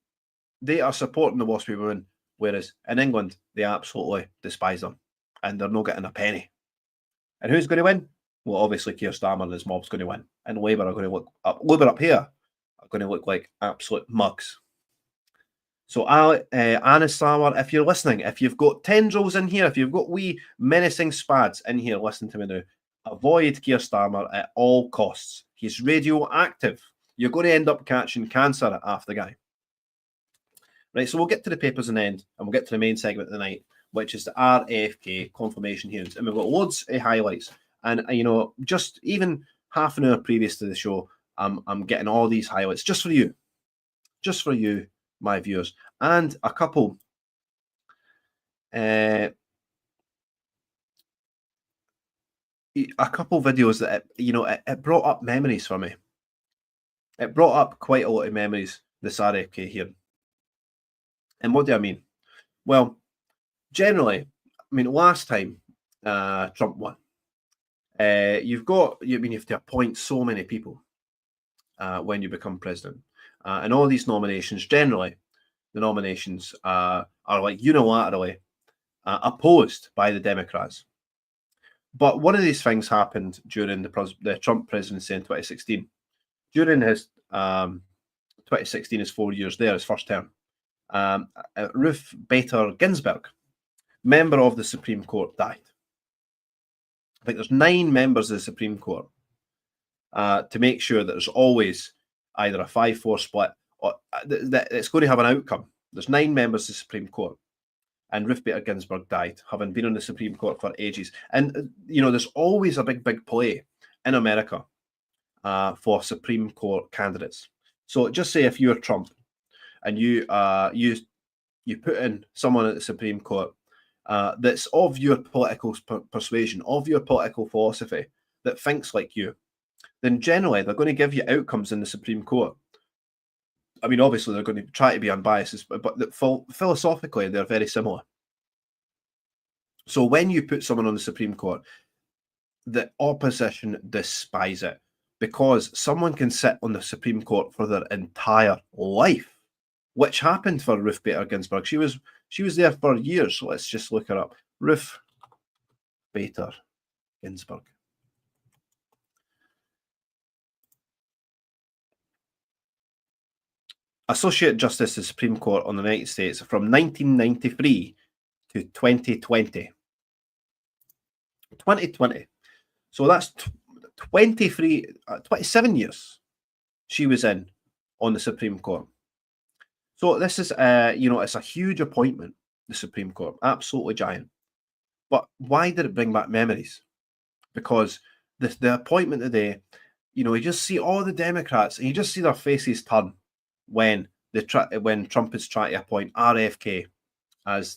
they are supporting the waspy women, whereas in England, they absolutely despise them and they're not getting a penny. And who's going to win? Well, obviously, Keir Starmer and his mob's going to win. And Labour are going to look up. Labour up here are going to look like absolute mugs. So, Anna Sauer, if you're listening, if you've got tendrils in here, if you've got wee menacing spads in here, listen to me now. Avoid Keir Starmer at all costs. He's radioactive. You're going to end up catching cancer after the guy. Right, so we'll get to the papers and end, and we'll get to the main segment of the night, which is the RFK confirmation hearings. And we've got loads of highlights. And, just even half an hour previous to the show, I'm getting all these highlights just for you. Just for you, my viewers. And a couple videos that, it brought up memories for me. It brought up quite a lot of memories, this RFK here. And what do I mean? Well, generally, last time Trump won, you have to appoint so many people when you become president. And all these nominations, generally, the nominations are like unilaterally opposed by the Democrats. But one of these things happened during the Trump presidency in 2016. During his 2016, his 4 years there, his first term, Ruth Bader Ginsburg, member of the Supreme Court, died. I think there's 9 members of the Supreme Court to make sure that there's always either a 5-4 split or that it's going to have an outcome. There's 9 members of the Supreme Court, and Ruth Bader Ginsburg died, having been on the Supreme Court for ages. And there's always a big play in America for Supreme Court candidates. So just say if you're Trump and you put in someone at the Supreme Court that's of your political persuasion, of your political philosophy, that thinks like you, then generally they're going to give you outcomes in the Supreme Court. Obviously they're going to try to be unbiased, but philosophically they're very similar. So when you put someone on the Supreme Court, the opposition despise it, because someone can sit on the Supreme Court for their entire life, which happened for Ruth Bader Ginsburg. She was there for years. So let's just look her up. Ruth Bader Ginsburg. Associate Justice of the Supreme Court on the United States from 1993 to 2020. 2020. So that's 27 years she was in on the Supreme Court. So this is, it's a huge appointment, the Supreme Court, absolutely giant. But why did it bring back memories? Because the appointment today, you just see all the Democrats and you just see their faces turn when Trump is trying to appoint RFK as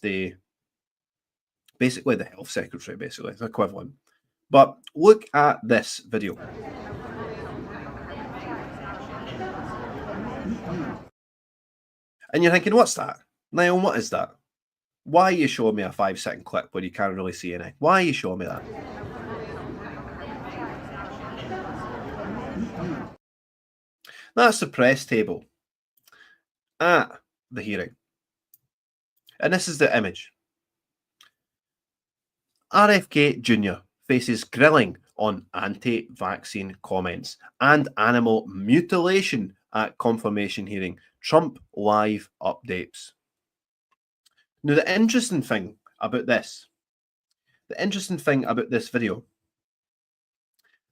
basically the health secretary, basically, the equivalent. But look at this video. And you're thinking, what's that? Niall, what is that? Why are you showing me a 5-second clip where you can't really see anything? Why are you showing me that? That's the press table at the hearing. And this is the image. RFK Jr. faces grilling on anti-vaccine comments and animal mutilation at confirmation hearing. Trump live updates. Now, the interesting thing about this video,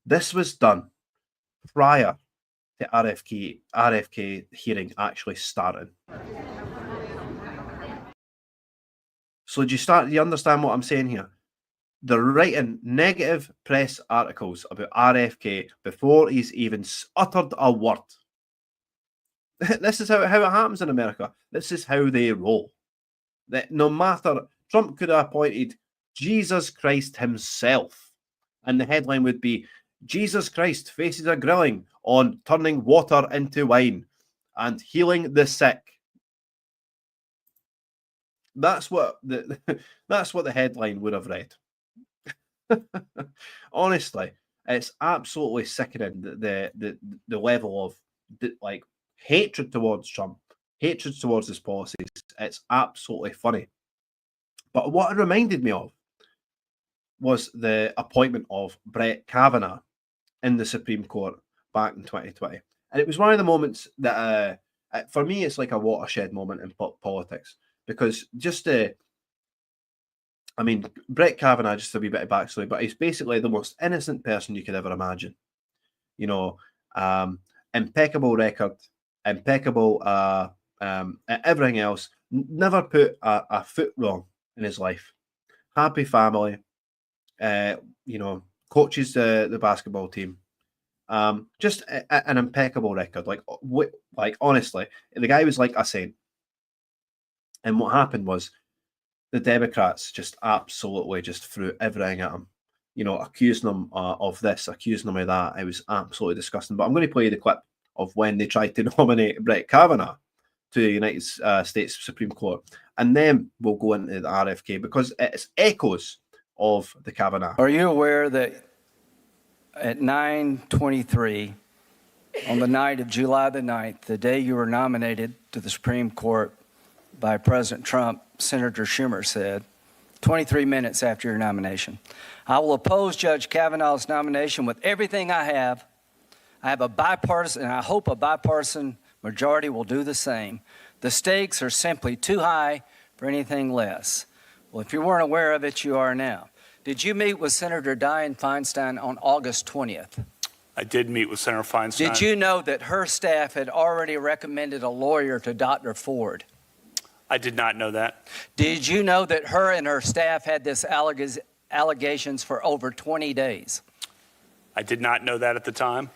this was done prior to RFK hearing actually starting. So do you understand what I'm saying here? They're writing negative press articles about RFK before he's even uttered a word. This is how it happens in America. This is how they roll. That no matter, Trump could have appointed Jesus Christ himself, and the headline would be, Jesus Christ faces a grilling on turning water into wine and healing the sick. That's what the headline would have read. Honestly, it's absolutely sickening, the level of hatred towards Trump hatred towards his policies. It's absolutely funny. But what it reminded me of was the appointment of Brett Kavanaugh in the Supreme Court back in 2020. And it was one of the moments that, for me, it's like a watershed moment in politics. Because Brett Kavanaugh, just a wee bit of backstory, but he's basically the most innocent person you could ever imagine. You know, impeccable record, impeccable everything else, never put a foot wrong in his life. Happy family, coaches the basketball team. Just an impeccable record. Like honestly, the guy was like a saint. And what happened was the Democrats just absolutely just threw everything at him. You know, accusing him of this, accusing him of that. It was absolutely disgusting. But I'm going to play you the clip of when they tried to nominate Brett Kavanaugh to the United States Supreme Court. And then we'll go into the RFK because it's echoes of the Kavanaugh. Are you aware that at 9:23 on the night of July the 9th, the day you were nominated to the Supreme Court by President Trump, Senator Schumer said, 23 minutes after your nomination, I will oppose Judge Kavanaugh's nomination with everything I have. I have a bipartisan, and I hope a bipartisan majority will do the same. The stakes are simply too high for anything less. Well, if you weren't aware of it, you are now. Did you meet with Senator Dianne Feinstein on August 20th? I did meet with Senator Feinstein. Did you know that her staff had already recommended a lawyer to Dr. Ford? I did not know that. Did you know that her and her staff had this allegations for over 20 days? I did not know that at the time.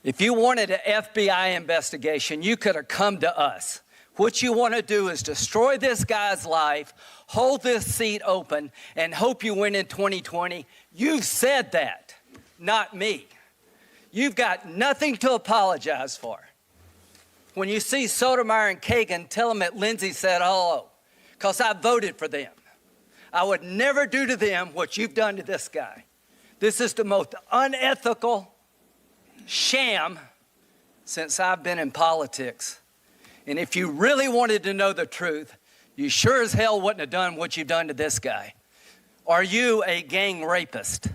If you wanted an FBI investigation, you could have come to us. What you want to do is destroy this guy's life, hold this seat open, and hope you win in 2020. You've said that, not me. You've got nothing to apologize for. When you see Sotomayor and Kagan, tell them that Lindsay said hello, because I voted for them. I would never do to them what you've done to this guy. This is the most unethical sham since I've been in politics. And if you really wanted to know the truth, you sure as hell wouldn't have done what you've done to this guy. Are you a gang rapist?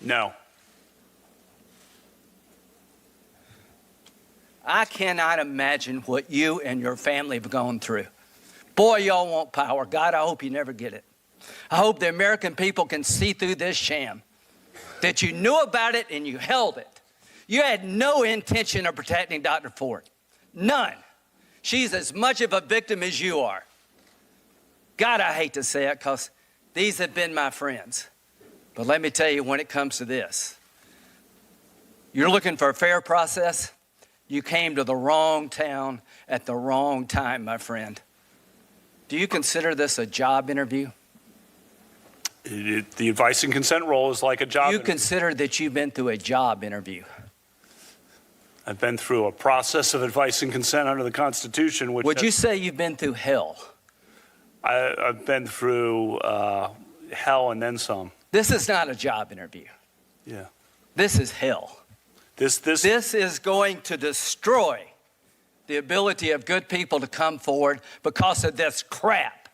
No. I cannot imagine what you and your family have gone through. Boy, y'all want power. God, I hope you never get it. I hope the American people can see through this sham, that you knew about it and you held it. You had no intention of protecting Dr. Ford. None. She's as much of a victim as you are. God, I hate to say it because these have been my friends. But let me tell you, when it comes to this, you're looking for a fair process. You came to the wrong town at the wrong time, my friend. Do you consider this a job interview? The advice and consent role is like a job interview. Consider that you've been through a job interview. I've been through a process of advice and consent under the Constitution. Would you say you've been through hell? I've been through hell and then some. This is not a job interview. Yeah. This is hell. This is going to destroy the ability of good people to come forward because of this crap.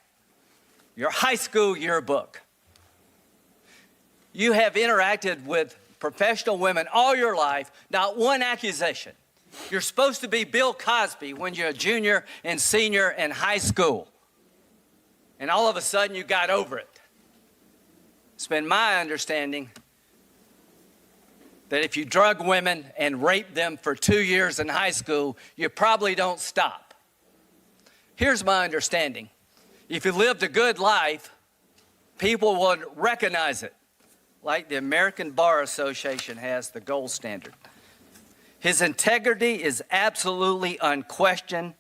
Your high school yearbook. You have interacted with professional women all your life, not one accusation. You're supposed to be Bill Cosby when you're a junior and senior in high school. And all of a sudden you got over it. It's been my understanding that if you drug women and rape them for 2 years in high school, you probably don't stop. Here's my understanding. If you lived a good life, people would recognize it, like the American Bar Association has the gold standard. His integrity is absolutely unquestioned.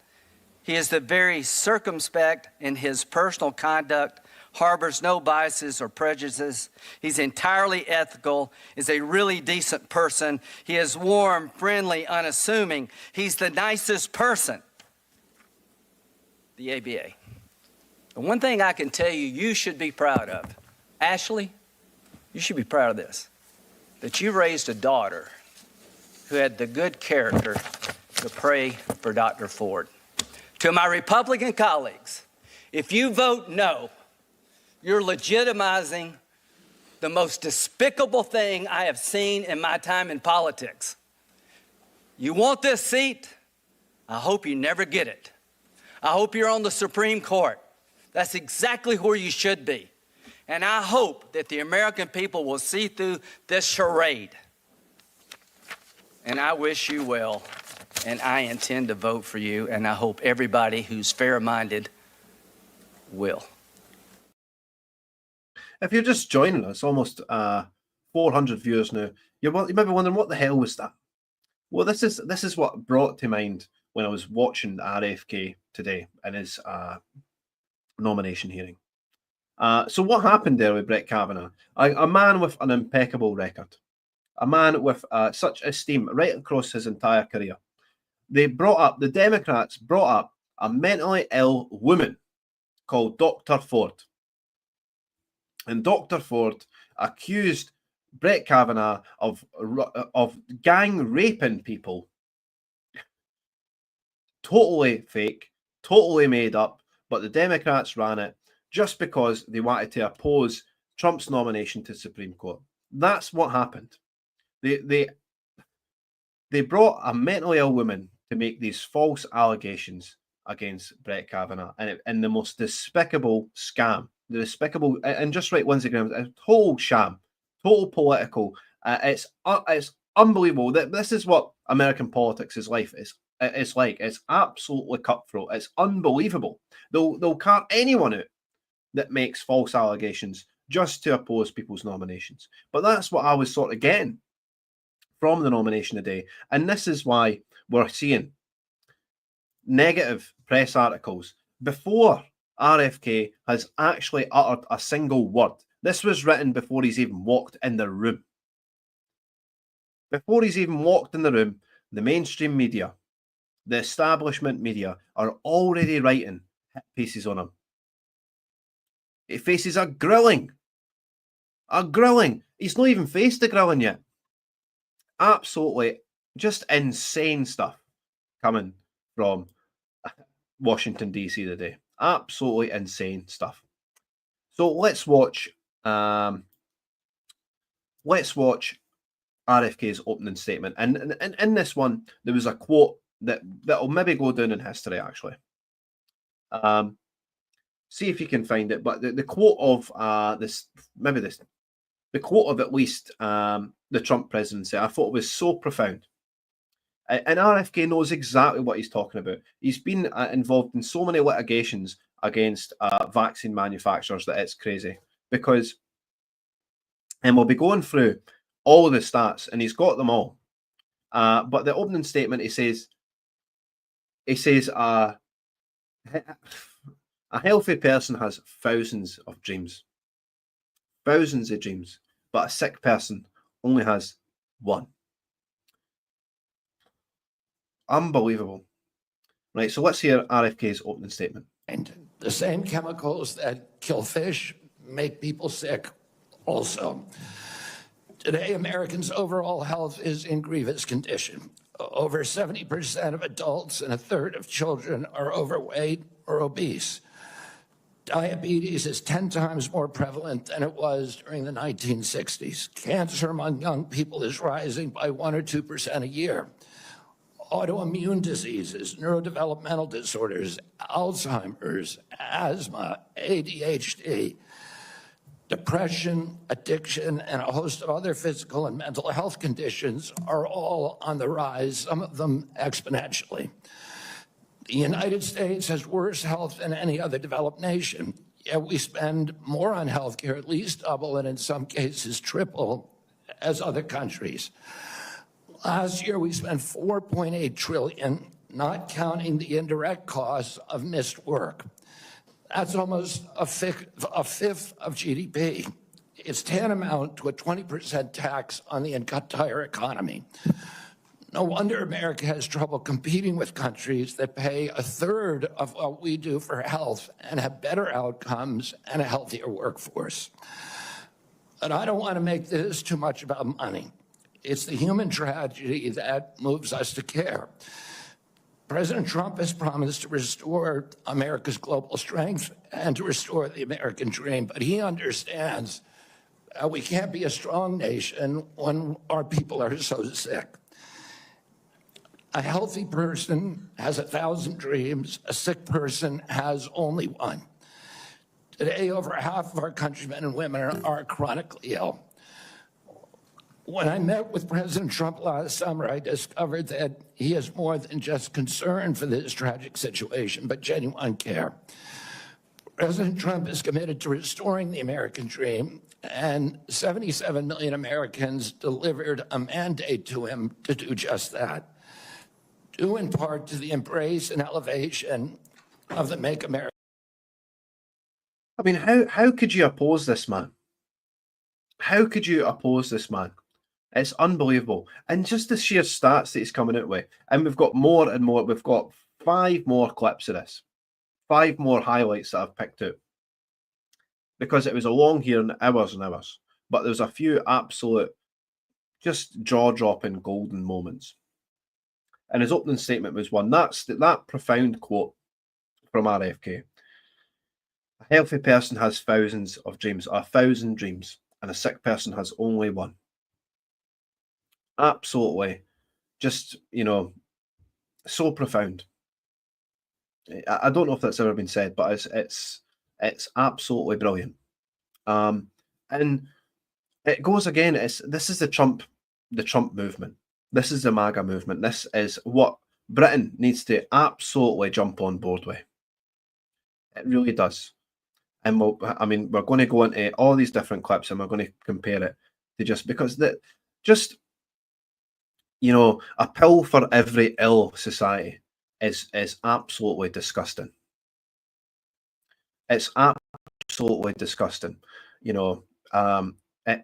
He is the very circumspect in his personal conduct, harbors no biases or prejudices. He's entirely ethical, is a really decent person. He is warm, friendly, unassuming. He's the nicest person. The ABA. The one thing I can tell you, you should be proud of. Ashley, you should be proud of this, that you raised a daughter who had the good character to pray for Dr. Ford. To my Republican colleagues, if you vote no, you're legitimizing the most despicable thing I have seen in my time in politics. You want this seat? I hope you never get it. I hope you're on the Supreme Court. That's exactly where you should be. And I hope that the American people will see through this charade. And I wish you well, and I intend to vote for you, and I hope everybody who's fair-minded will. If you're just joining us, almost 400 viewers now, you might be wondering, what the hell was that? Well, this is what brought to mind when I was watching RFK today in his nomination hearing. So what happened there with Brett Kavanaugh? A man with an impeccable record, a man with such esteem right across his entire career. The Democrats brought up a mentally ill woman called Dr. Ford. And Dr. Ford accused Brett Kavanaugh of gang raping people. Totally fake, totally made up, but the Democrats ran it just because they wanted to oppose Trump's nomination to the Supreme Court. That's what happened. They brought a mentally ill woman to make these false allegations against Brett Kavanaugh, and the most despicable scam. The despicable, and just right, once again, a total sham, total political. It's unbelievable. This is what American politics is like. It's like, it's absolutely cutthroat. It's unbelievable. They'll cart anyone out that makes false allegations just to oppose people's nominations. But that's what I was sort of getting from the nomination today, and this is why we're seeing negative press articles before RFK has actually uttered a single word. This was written before he's even walked in the room. Before he's even walked in the room, the mainstream media, the establishment media, are already writing hit pieces on him. He faces a grilling. A grilling. He's not even faced the grilling yet. Absolutely just insane stuff coming from Washington, D.C. today. Absolutely insane stuff. So let's watch RFK's opening statement. And in this one, there was a quote that'll maybe go down in history, actually. See if you can find it. But the quote of the quote of at least the Trump presidency, I thought it was so profound. And RFK knows exactly what he's talking about. He's been involved in so many litigations against vaccine manufacturers that it's crazy. Because, and we'll be going through all the stats, and he's got them all. But the opening statement, he says, a healthy person has thousands of dreams, but a sick person only has one. Unbelievable. Right, so let's hear RFK's opening statement. And the same chemicals that kill fish make people sick also. Today, Americans' overall health is in grievous condition. Over 70% of adults and a third of children are overweight or obese. Diabetes is 10 times more prevalent than it was during the 1960s. Cancer among young people is rising by 1 or 2% a year. Autoimmune diseases, neurodevelopmental disorders, Alzheimer's, asthma, ADHD, depression, addiction, and a host of other physical and mental health conditions are all on the rise, some of them exponentially. The United States has worse health than any other developed nation, yet we spend more on health care, at least double, and in some cases triple, as other countries. Last year, we spent $4.8 trillion, not counting the indirect costs of missed work. That's almost a fifth of GDP. It's tantamount to a 20% tax on the entire economy. No wonder America has trouble competing with countries that pay a third of what we do for health and have better outcomes and a healthier workforce. But I don't want to make this too much about money. It's the human tragedy that moves us to care. President Trump has promised to restore America's global strength and to restore the American dream, but he understands we can't be a strong nation when our people are so sick. A healthy person has 1,000 dreams. A sick person has only one. Today, over half of our countrymen and women are chronically ill. When I met with President Trump last summer, I discovered that he is more than just concern for this tragic situation, but genuine care. President Trump is committed to restoring the American dream, and 77 million Americans delivered a mandate to him to do just that, due in part to the embrace and elevation of the Make America. I mean, how could you oppose this man? How could you oppose this man? It's unbelievable. And just the sheer stats that he's coming out with. And we've got more and more. We've got 5 more clips of this. 5 more highlights that I've picked out. Because it was a long hearing, hours and hours. But there's a few absolute, just jaw-dropping golden moments. And his opening statement was one. That's that profound quote from RFK. A healthy person has thousands of dreams, 1,000 dreams, and a sick person has only one. Absolutely, just, you know, so profound. I don't know if that's ever been said, but it's absolutely brilliant. And it goes again. This is the Trump movement. This is the MAGA movement. This is what Britain needs to absolutely jump on board with. It really does. And we're going to go into all these different clips and we're going to compare it to you know, a pill for every ill society is absolutely disgusting. It's absolutely disgusting. You know,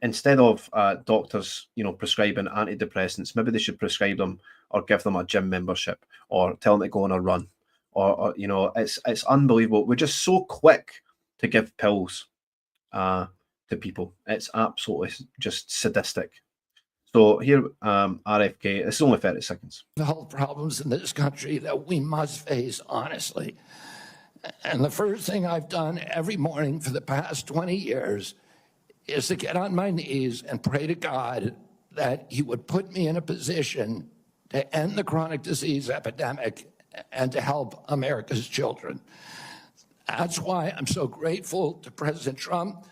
instead of doctors, you know, prescribing antidepressants, maybe they should prescribe them or give them a gym membership or tell them to go on a run. Or you know, it's unbelievable. We're just so quick to give pills to people. It's absolutely just sadistic. So here, RFK, it's only 30 seconds. The health problems in this country that we must face honestly. And the first thing I've done every morning for the past 20 years is to get on my knees and pray to God that he would put me in a position to end the chronic disease epidemic and to help America's children. That's why I'm so grateful to President Trump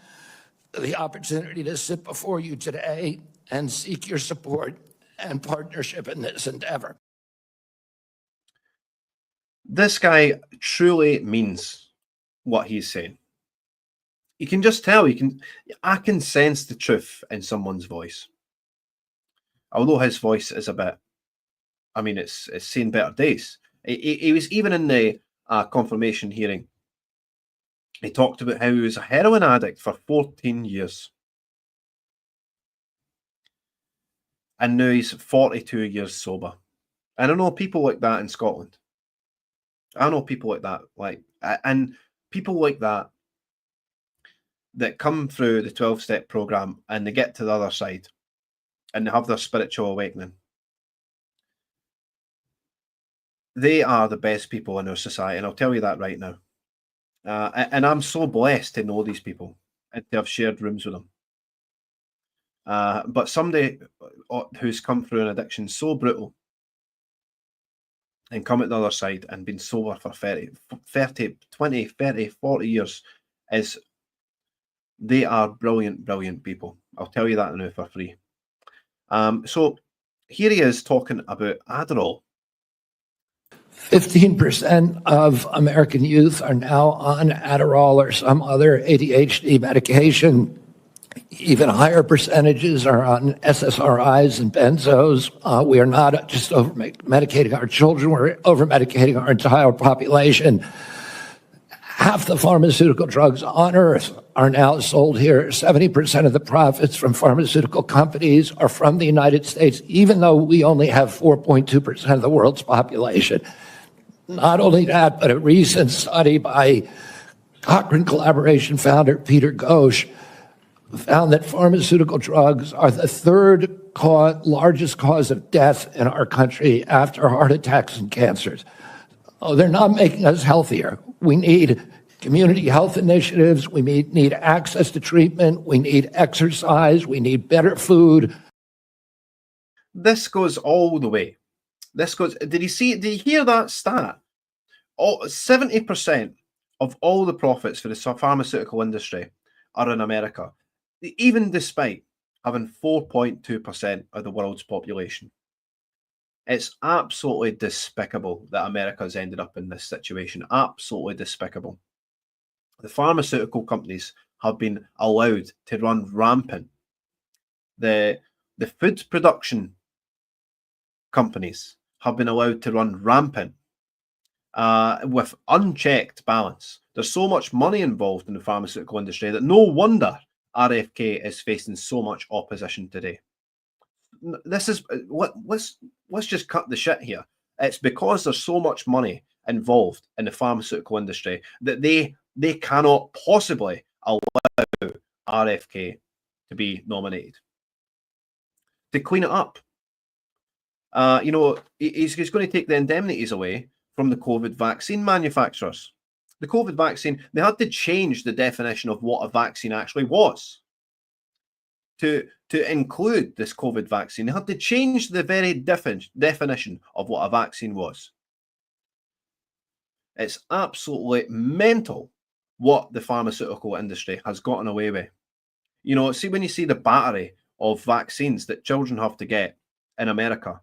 for the opportunity to sit before you today and seek your support and partnership in this endeavor. This guy truly means what he's saying. You can just tell, I can sense the truth in someone's voice. Although his voice is a bit, I mean, it's seen better days. He was even in the confirmation hearing. He talked about how he was a heroin addict for 14 years. And now he's 42 years sober. And I know people like that in Scotland. I know people like that, and people like that come through the 12-step program and they get to the other side and they have their spiritual awakening. They are the best people in our society, and I'll tell you that right now. And I'm so blessed to know these people and to have shared rooms with them. But somebody who's come through an addiction so brutal and come at the other side and been sober for 30, 20, 30, 40 years, they are brilliant, brilliant people. I'll tell you that now for free. So here he is talking about Adderall. 15% of American youth are now on Adderall or some other ADHD medication. Even higher percentages are on SSRIs and benzos. We are not just over-medicating our children, we're over-medicating our entire population. Half the pharmaceutical drugs on Earth are now sold here. 70% of the profits from pharmaceutical companies are from the United States, even though we only have 4.2% of the world's population. Not only that, but a recent study by Cochrane Collaboration founder Peter Ghosh found that pharmaceutical drugs are the third largest cause of death in our country after heart attacks and cancers. Oh, they're not making us healthier. We need community health initiatives. We need access to treatment. We need exercise. We need better food. This goes all the way. This goes, did you hear that stat? 70% of all the profits for the pharmaceutical industry are in America, even despite having 4.2% of the world's population. It's absolutely despicable that America's ended up in this situation. Absolutely despicable. The pharmaceutical companies have been allowed to run rampant. The food production companies have been allowed to run rampant with unchecked balance. There's so much money involved in the pharmaceutical industry that no wonder RFK is facing so much opposition today. This is let's just cut the shit here. It's because there's so much money involved in the pharmaceutical industry that they cannot possibly allow RFK to be nominated. To clean it up, he's going to take the indemnities away from the COVID vaccine manufacturers. The COVID vaccine, they had to change the definition of what a vaccine actually was. To include this COVID vaccine, they had to change the very definition of what a vaccine was. It's absolutely mental what the pharmaceutical industry has gotten away with. See, when you see the battery of vaccines that children have to get in America,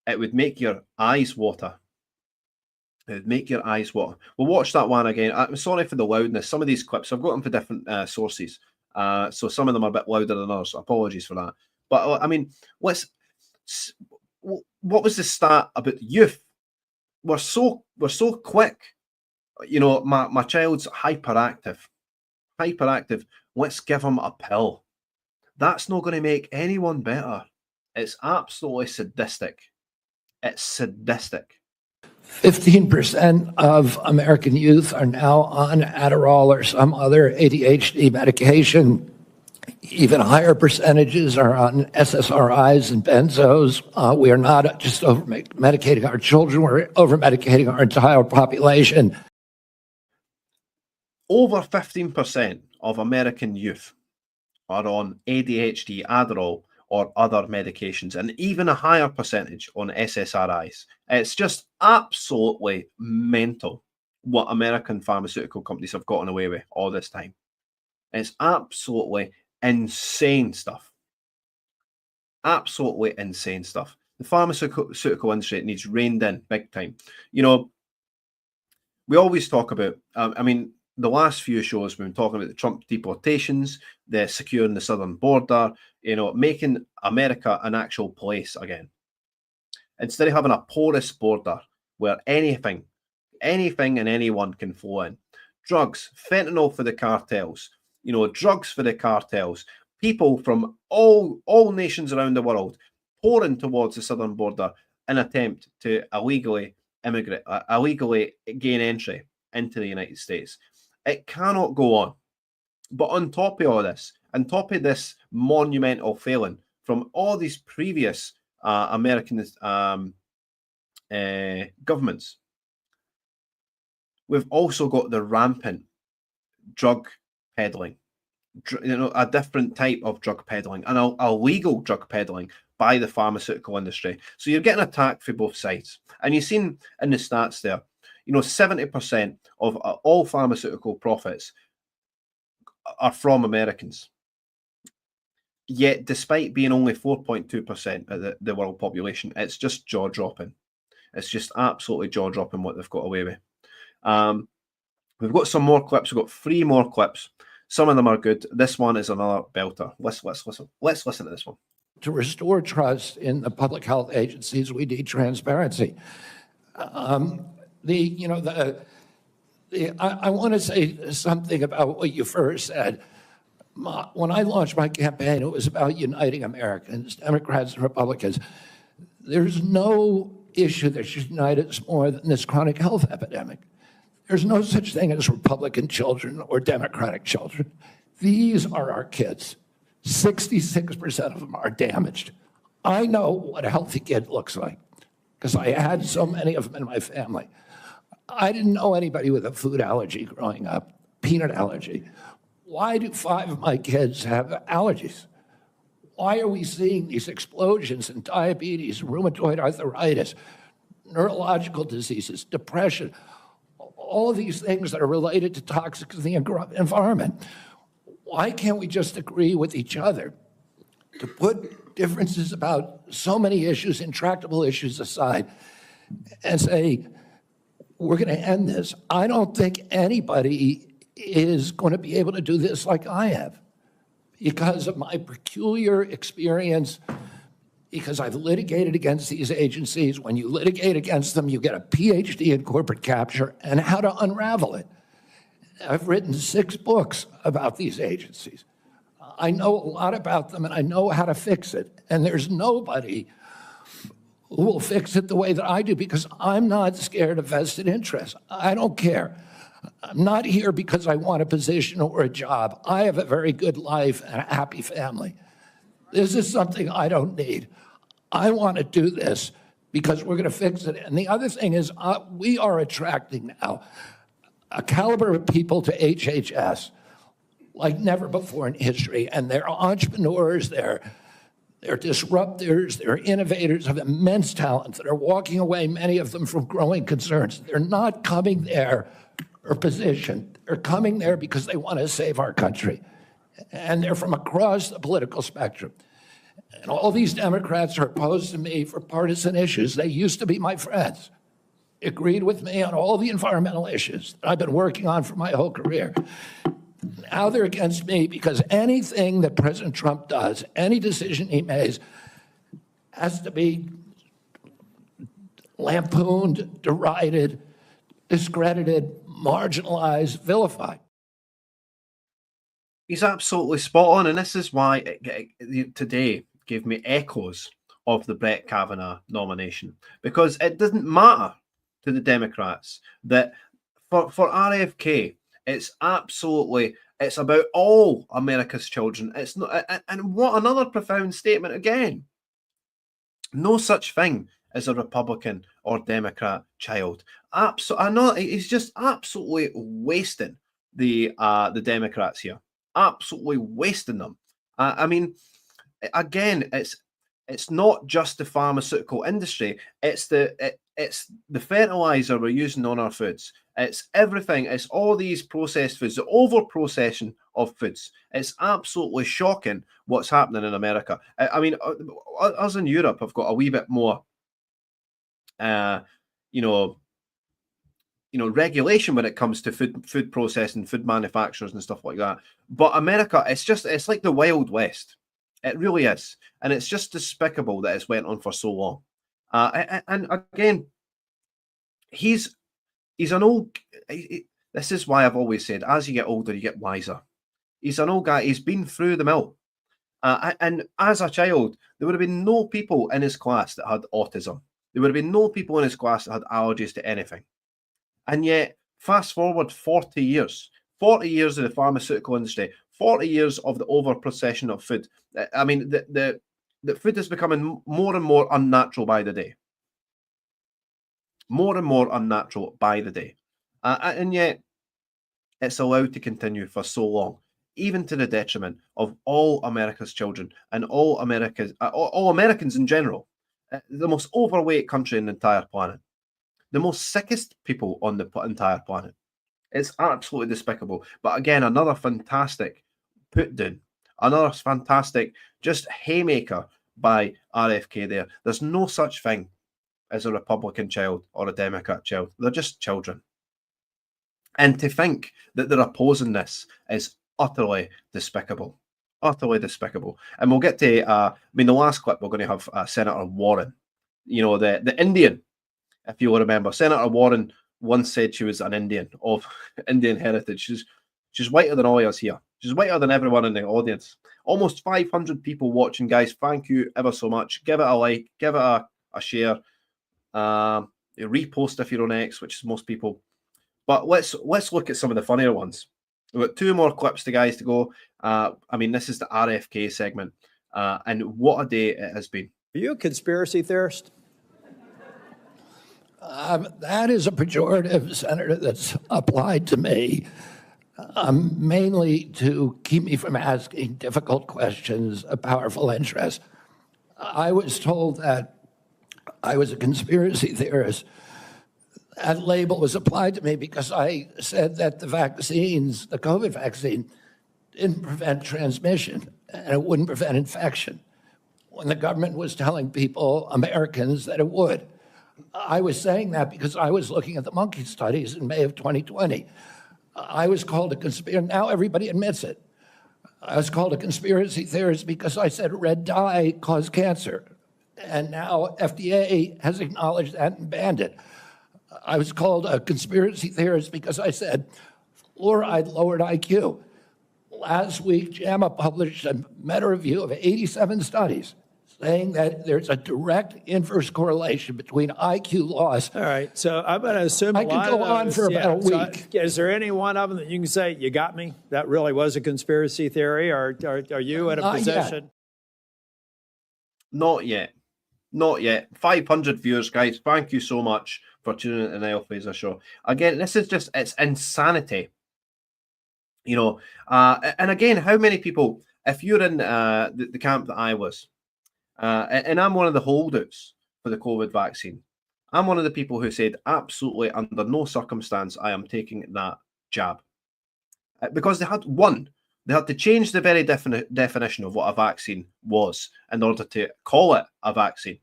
it would make your eyes water. It would make your eyes water. We'll watch that one again. I'm sorry for the loudness. Some of these clips, I've got them for different sources. So some of them are a bit louder than others. Apologies for that. But I mean, what was the stat about youth? We're so quick. My child's hyperactive. Let's give him a pill. That's not going to make anyone better. It's absolutely sadistic. It's sadistic. 15% of American youth are now on Adderall or some other ADHD medication. Even higher percentages are on SSRIs and benzos. We are not just over-medicating our children, we're over-medicating our entire population. Over 15% of American youth are on ADHD, Adderall, or other medications, and even a higher percentage on SSRIs. It's just absolutely mental what American pharmaceutical companies have gotten away with all this time. It's absolutely insane stuff. Absolutely insane stuff. The pharmaceutical industry needs reined in big time. We always talk about, the last few shows we've been talking about the Trump deportations, the securing the southern border, making America an actual place again. Instead of having a porous border where anything and anyone can flow in. Drugs, fentanyl for the cartels, drugs for the cartels, people from all nations around the world pouring towards the southern border in an attempt to illegally gain entry into the United States. It cannot go on. But on top of all this, on top of this monumental failing from all these previous American governments, we've also got the rampant drug peddling, a different type of drug peddling, and illegal drug peddling by the pharmaceutical industry. So you're getting attacked from both sides. And you've seen in the stats there, 70% of all pharmaceutical profits are from Americans. Yet, despite being only 4.2% of the world population, it's just jaw-dropping. It's just absolutely jaw-dropping what they've got away with. We've got some more clips. We've got 3 more clips. Some of them are good. This one is another belter. Let's listen. Let's listen to this one. To restore trust in the public health agencies, we need transparency. I want to say something about what you first said. When I launched my campaign, it was about uniting Americans, Democrats and Republicans. There's no issue that should unite us more than this chronic health epidemic. There's no such thing as Republican children or Democratic children. These are our kids. 66% of them are damaged. I know what a healthy kid looks like because I had so many of them in my family. I didn't know anybody with a food allergy growing up, peanut allergy. Why do 5 of my kids have allergies? Why are we seeing these explosions in diabetes, rheumatoid arthritis, neurological diseases, depression, all of these things that are related to toxics in the environment? Why can't we just agree with each other to put differences about so many issues, intractable issues aside, and say, we're going to end this? I don't think anybody is going to be able to do this like I have because of my peculiar experience, because I've litigated against these agencies. When you litigate against them, you get a PhD in corporate capture and how to unravel it. I've written 6 books about these agencies. I know a lot about them, and I know how to fix it. And there's nobody who will fix it the way that I do, because I'm not scared of vested interests. I don't care. I'm not here because I want a position or a job. I have a very good life and a happy family. This is something I don't need. I want to do this because we're going to fix it. And the other thing is, we are attracting now a caliber of people to HHS like never before in history. And they're entrepreneurs, they're disruptors, they're innovators of immense talent that are walking away, many of them from growing concerns. They're not coming there for position. They're coming there because they want to save our country. And they're from across the political spectrum. And all these Democrats are opposed to me for partisan issues. They used to be my friends, agreed with me on all the environmental issues that I've been working on for my whole career. Now they're against me because anything that President Trump does, any decision he makes, has to be lampooned, derided, discredited, marginalized, vilified. He's absolutely spot on, and this is why today gave me echoes of the Brett Kavanaugh nomination, because it doesn't matter to the Democrats that for RFK, it's about all America's children. It's not, and what another profound statement again. No such thing as a Republican or Democrat child. I know he's just absolutely wasting the Democrats here. Absolutely wasting them. I mean, again, it's not just the pharmaceutical industry. It's the fertilizer we're using on our foods. It's everything. It's all these processed foods, the over-processing of foods. It's absolutely shocking what's happening in America. I mean, us in Europe have got a wee bit more, regulation when it comes to food processing, food manufacturers and stuff like that. But America, it's like the Wild West. It really is. And it's just despicable that it's went on for so long. And again, he's an old, this is why I've always said, as you get older, you get wiser. He's an old guy. He's been through the mill. And as a child, there would have been no people in his class that had autism. There would have been no people in his class that had allergies to anything. And yet, fast forward 40 years of the pharmaceutical industry, 40 years of the over-processing of food. I mean, the food is becoming more and more unnatural by the day. More and more unnatural by the day. And yet, it's allowed to continue for so long, even to the detriment of all America's children and all Americans in general. The most overweight country on the entire planet. The most sickest people on the entire planet. It's absolutely despicable. But again, another fantastic put down. Another fantastic just haymaker by RFK there. There's no such thing as a Republican child or a Democrat child. They're just children. And to think that they're opposing this is utterly despicable. Utterly despicable. And we'll get to, the last clip we're going to have Senator Warren. The Indian, if you'll remember. Senator Warren once said she was an Indian of Indian heritage. She's whiter than all of us here. She's whiter than everyone in the audience. Almost 500 people watching, guys. Thank you ever so much. Give it a like. Give it a share. Repost if you're on X, which is most people. But let's look at some of the funnier ones. We've got 2 more clips to guys to go. This is the RFK segment. And what a day it has been. Are you a conspiracy theorist? That is a pejorative, Senator, that's applied to me mainly to keep me from asking difficult questions of powerful interests. I was told that I was a conspiracy theorist. That label was applied to me because I said that the vaccines, the COVID vaccine, didn't prevent transmission and it wouldn't prevent infection, when the government was telling people, Americans, that it would. I was saying that because I was looking at the monkey studies in May of 2020. I was called a conspiracy. Now everybody admits it. I was called a conspiracy theorist because I said red dye caused cancer. And now FDA has acknowledged that and banned it. I was called a conspiracy theorist because I said fluoride lowered IQ. Last week, JAMA published a meta-review of 87 studies saying that there's a direct inverse correlation between IQ loss. All right, so I'm going to assume I could go on for about a week. So is there any one of them that you can say, you got me? That really was a conspiracy theory, or are you in a position? Not yet. Not yet. 500 viewers, guys. Thank you so much for tuning in to the Niall Fraser Show. Again, this is just, it's insanity. You know, and again, how many people, if you're in the camp that I was, and I'm one of the holdouts for the COVID vaccine, I'm one of the people who said, absolutely, under no circumstance, I am taking that jab. Because they had to change the very definition of what a vaccine was in order to call it a vaccine.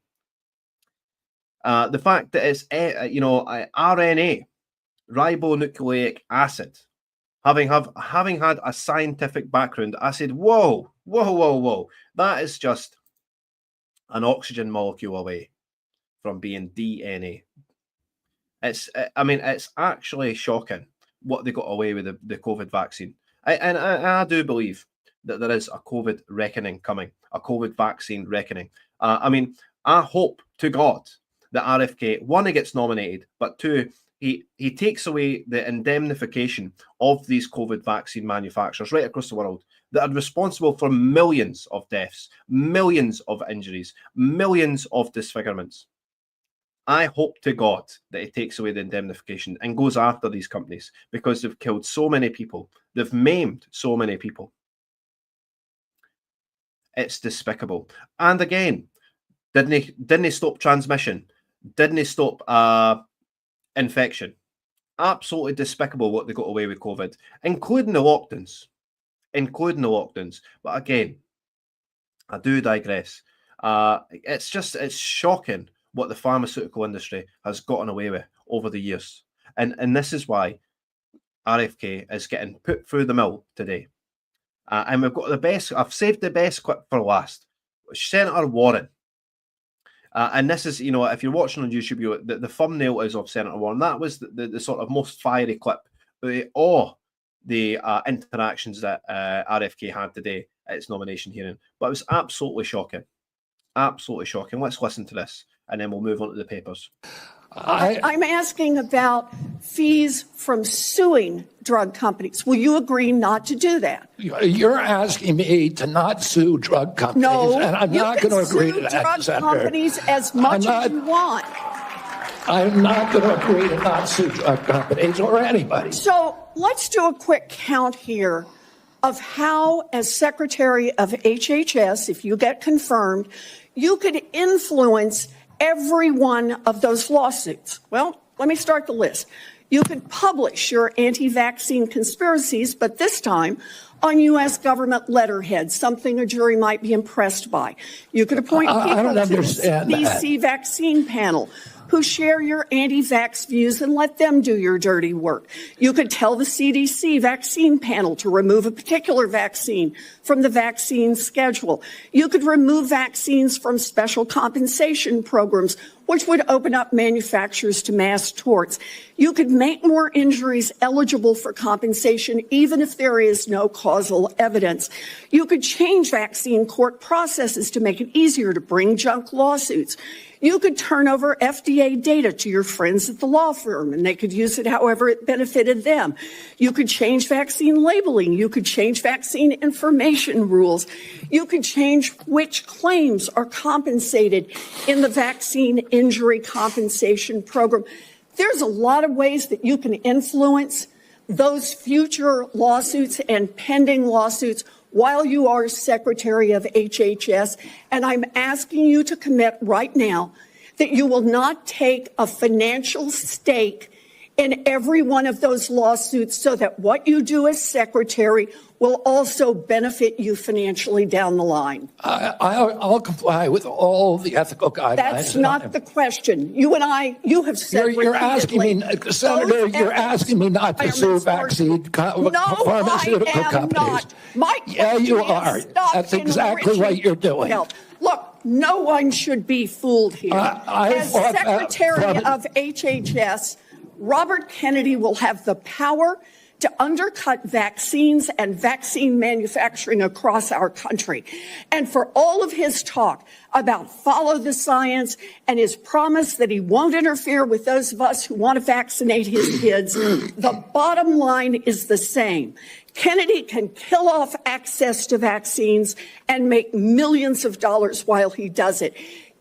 The fact that it's, RNA, ribonucleic acid, having had a scientific background, I said, whoa, that is just an oxygen molecule away from being DNA. It's actually shocking what they got away with the COVID vaccine. I do believe that there is a COVID reckoning coming, a COVID vaccine reckoning. I hope to God that RFK, one, he gets nominated, but two, he takes away the indemnification of these COVID vaccine manufacturers right across the world that are responsible for millions of deaths, millions of injuries, millions of disfigurements. I hope to God that he takes away the indemnification and goes after these companies because they've killed so many people. They've maimed so many people. It's despicable. And again, didn't he stop transmission? Didn't he stop infection? Absolutely despicable what they got away with COVID, including the lockdowns. But again, I do digress. It's shocking what the pharmaceutical industry has gotten away with over the years. And this is why RFK is getting put through the mill today. And we've got the best, I've saved the best clip for last. Senator Warren. And this is, if you're watching on YouTube, the thumbnail is of Senator Warren. That was the sort of most fiery clip of the interactions that RFK had today at its nomination hearing. But it was absolutely shocking. Absolutely shocking. Let's listen to this, and then we'll move on to the papers. I'm asking about fees from suing drug companies. Will you agree not to do that? You're asking me to not sue drug companies, no, and I'm not going to agree to that, drug Senator. Companies as much as you want. I'm not going to agree to not sue drug companies or anybody. So let's do a quick count here of how, as Secretary of HHS, if you get confirmed, you could influence every one of those lawsuits. Well, let me start the list. You could publish your anti-vaccine conspiracies, but this time on U.S. government letterhead, something a jury might be impressed by. You could appoint people to the CDC vaccine panel who share your anti-vax views and let them do your dirty work. You could tell the CDC vaccine panel to remove a particular vaccine from the vaccine schedule. You could remove vaccines from special compensation programs, which would open up manufacturers to mass torts. You could make more injuries eligible for compensation, even if there is no causal evidence. You could change vaccine court processes to make it easier to bring junk lawsuits. You could turn over FDA data to your friends at the law firm, and they could use it however it benefited them. You could change vaccine labeling. You could change vaccine information rules. You could change which claims are compensated in the vaccine injury compensation program. There's a lot of ways that you can influence those future lawsuits and pending lawsuits while you are Secretary of HHS. And I'm asking you to commit right now that you will not take a financial stake in every one of those lawsuits, so that what you do as Secretary will also benefit you financially down the line. I'll comply with all the ethical guidelines. That's not the question. You have said You're asking me, Senator, you're asking me not to sue pharmaceutical companies. Yeah, you are. That's exactly what you're doing. Look, no one should be fooled here. As Secretary of HHS, Robert Kennedy will have the power to undercut vaccines and vaccine manufacturing across our country. And for all of his talk about follow the science and his promise that he won't interfere with those of us who want to vaccinate his kids, the bottom line is the same. Kennedy can kill off access to vaccines and make millions of dollars while he does it.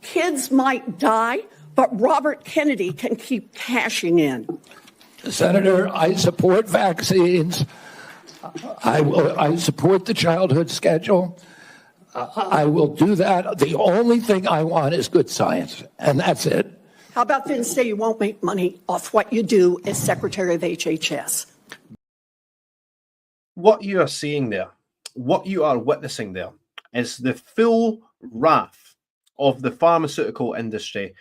Kids might die, but Robert Kennedy can keep cashing in. Senator, I support vaccines. I support the childhood schedule. I will do that. The only thing I want is good science, and that's it. How about then say you won't make money off what you do as Secretary of HHS? What you are seeing there, what you are witnessing there, is the full wrath of the pharmaceutical industry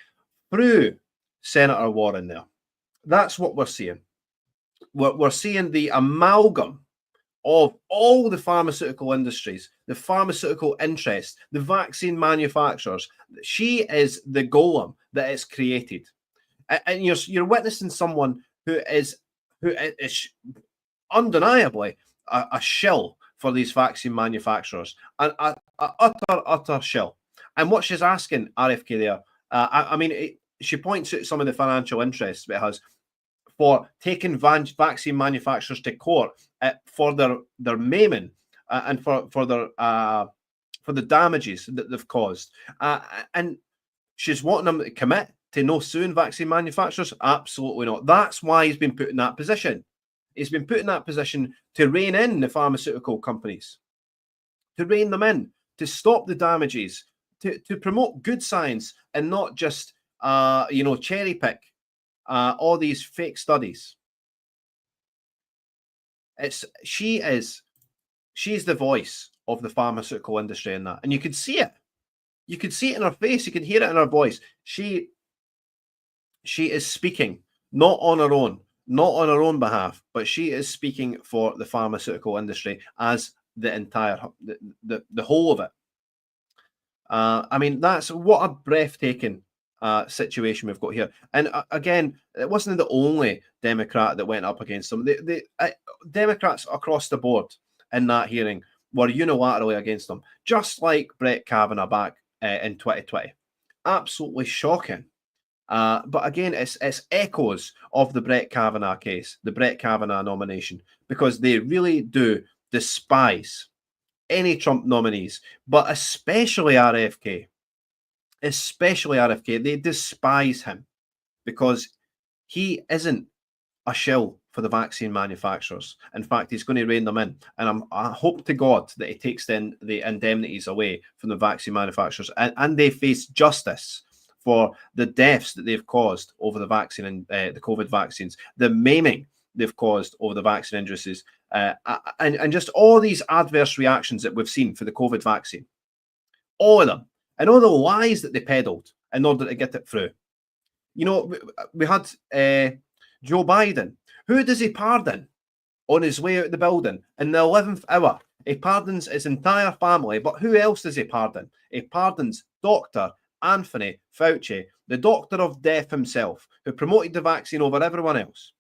through Senator Warren there. That's what we're seeing. We're seeing the amalgam of all the pharmaceutical industries, the pharmaceutical interests, the vaccine manufacturers. She is the golem that is created. And you're witnessing someone who is undeniably a shill for these vaccine manufacturers, an utter shill. And what she's asking RFK there, she points out some of the financial interests it has for taking vaccine manufacturers to court for their maiming and for the damages that they've caused. And she's wanting them to commit to no suing vaccine manufacturers. Absolutely not. That's why he's been put in that position. He's been put in that position to rein in the pharmaceutical companies, to rein them in, to stop the damages, to promote good science and not just cherry pick all these fake studies. She's the voice of the pharmaceutical industry in that, and you could see it. You could see it in her face. You could hear it in her voice. She is speaking not on her own behalf, but she is speaking for the pharmaceutical industry as the entire the whole of it. That's what a breathtaking situation we've got here. And again, it wasn't the only Democrat that went up against them. The Democrats across the board in that hearing were unilaterally against them, just like Brett Kavanaugh back in 2020. Absolutely shocking. But again, it's echoes of the Brett Kavanaugh case, the Brett Kavanaugh nomination, because they really do despise any Trump nominees, but especially RFK. They despise him because he isn't a shill for the vaccine manufacturers. In fact, he's going to rein them in. And I hope to God that he takes the indemnities away from the vaccine manufacturers and they face justice for the deaths that they've caused over the vaccine and the COVID vaccines, the maiming they've caused over the vaccine industries, and just all these adverse reactions that we've seen for the COVID vaccine. All of them. And all the lies that they peddled in order to get it through. We had Joe Biden. Who does he pardon on his way out the building in the 11th hour? He pardons his entire family, but who else does he pardon? He pardons Dr. Anthony Fauci, the doctor of death himself, who promoted the vaccine over everyone else.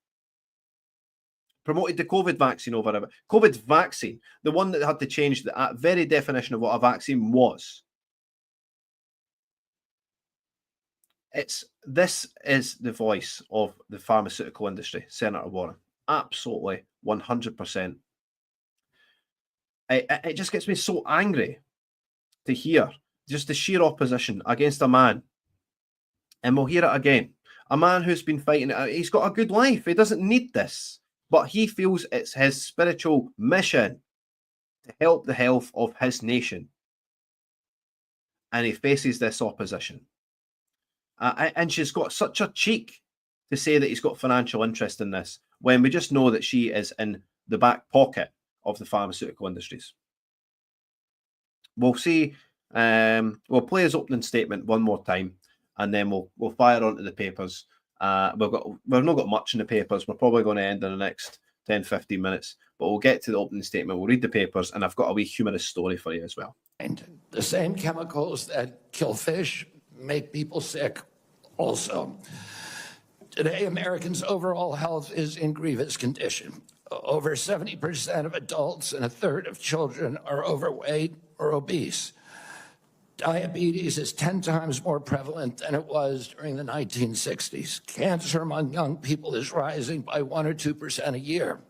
Promoted the COVID vaccine over everyone. COVID vaccine, the one that had to change the very definition of what a vaccine was. This is the voice of the pharmaceutical industry, Senator Warren. Absolutely, 100%. It just gets me so angry to hear just the sheer opposition against a man And we'll hear it again. A man who's been fighting it out. He's got a good life. He doesn't need this. But he feels it's his spiritual mission to help the health of his nation. And he faces this opposition. And she's got such a cheek to say that he's got financial interest in this, when we just know that she is in the back pocket of the pharmaceutical industries. We'll see. We'll play his opening statement one more time, and then we'll fire onto the papers. We've not got much in the papers. We're probably going to end in the next 10-15 minutes, but we'll get to the opening statement. We'll read the papers, and I've got a wee humorous story for you as well. And the same chemicals that kill fish make people sick also. Today, Americans' overall health is in grievous condition. Over 70% of adults and a third of children are overweight or obese. Diabetes is 10 times more prevalent than it was during the 1960s. Cancer among young people is rising by 1 or 2% a year.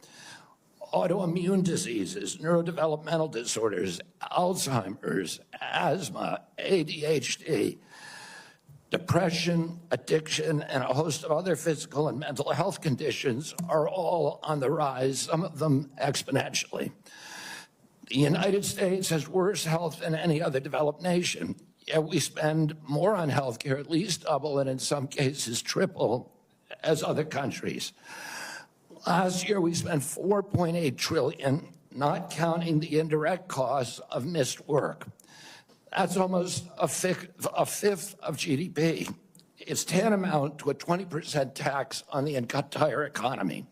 Autoimmune diseases, neurodevelopmental disorders, Alzheimer's, asthma, ADHD, depression, addiction, and a host of other physical and mental health conditions are all on the rise, some of them exponentially. The United States has worse health than any other developed nation, yet we spend more on healthcare, at least double, and in some cases triple, as other countries. Last year, we spent $4.8 trillion, not counting the indirect costs of missed work. That's almost a fifth of GDP. It's tantamount to a 20% tax on the entire economy.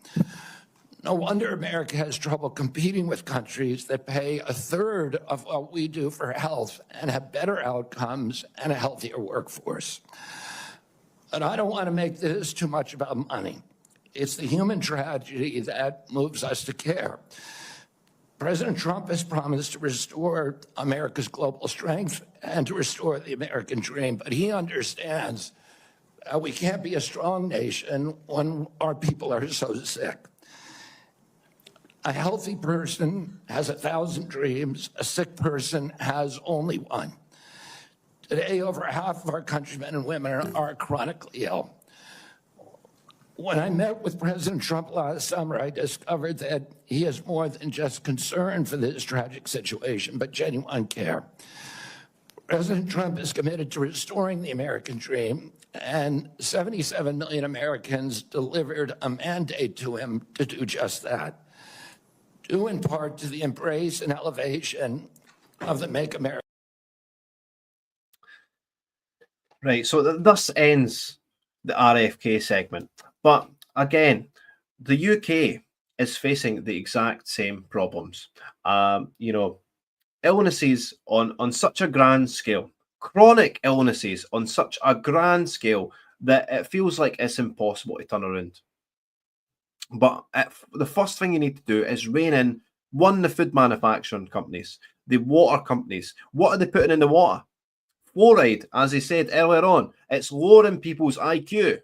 No wonder America has trouble competing with countries that pay a third of what we do for health and have better outcomes and a healthier workforce. But I don't want to make this too much about money. It's the human tragedy that moves us to care. President Trump has promised to restore America's global strength and to restore the American dream, but he understands we can't be a strong nation when our people are so sick. A healthy person has 1,000 dreams. A sick person has only one. Today, over half of our countrymen and women are chronically ill. When I met with President Trump last summer, I discovered that he has more than just concern for this tragic situation, but genuine care. President Trump is committed to restoring the American dream, and 77 million Americans delivered a mandate to him to do just that, due in part to the embrace and elevation of the Make America. Right, so thus ends the RFK segment. But again, the UK is facing the exact same problems. Illnesses on such a grand scale, chronic illnesses on such a grand scale that it feels like it's impossible to turn around. But the first thing you need to do is rein in, one, the food manufacturing companies, the water companies. What are they putting in the water? Fluoride, as I said earlier on, it's lowering people's IQ.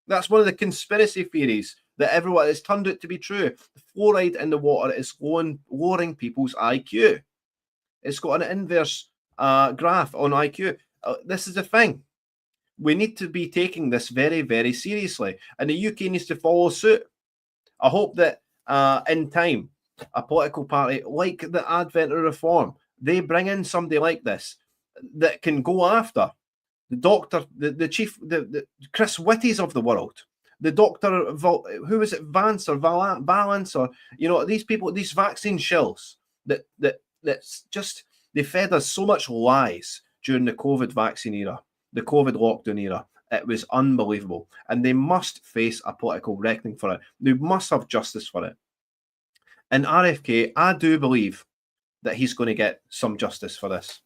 That's one of the conspiracy theories that everyone has turned out to be true. The fluoride in the water is lowering people's IQ. It's got an inverse graph on IQ. This is the thing. We need to be taking this very, very seriously, and the UK needs to follow suit. I hope that in time, a political party like the Advent of Reform, they bring in somebody like this that can go after the doctor, the chief, the Chris Whitties of the world, the doctor, who is it, Vance or Valance, or these people, these vaccine shills that's just, they fed us so much lies during the COVID vaccine era, the COVID lockdown era. It was unbelievable, and they must face a political reckoning for it. They must have justice for it. And RFK, I do believe that he's going to get some justice for this.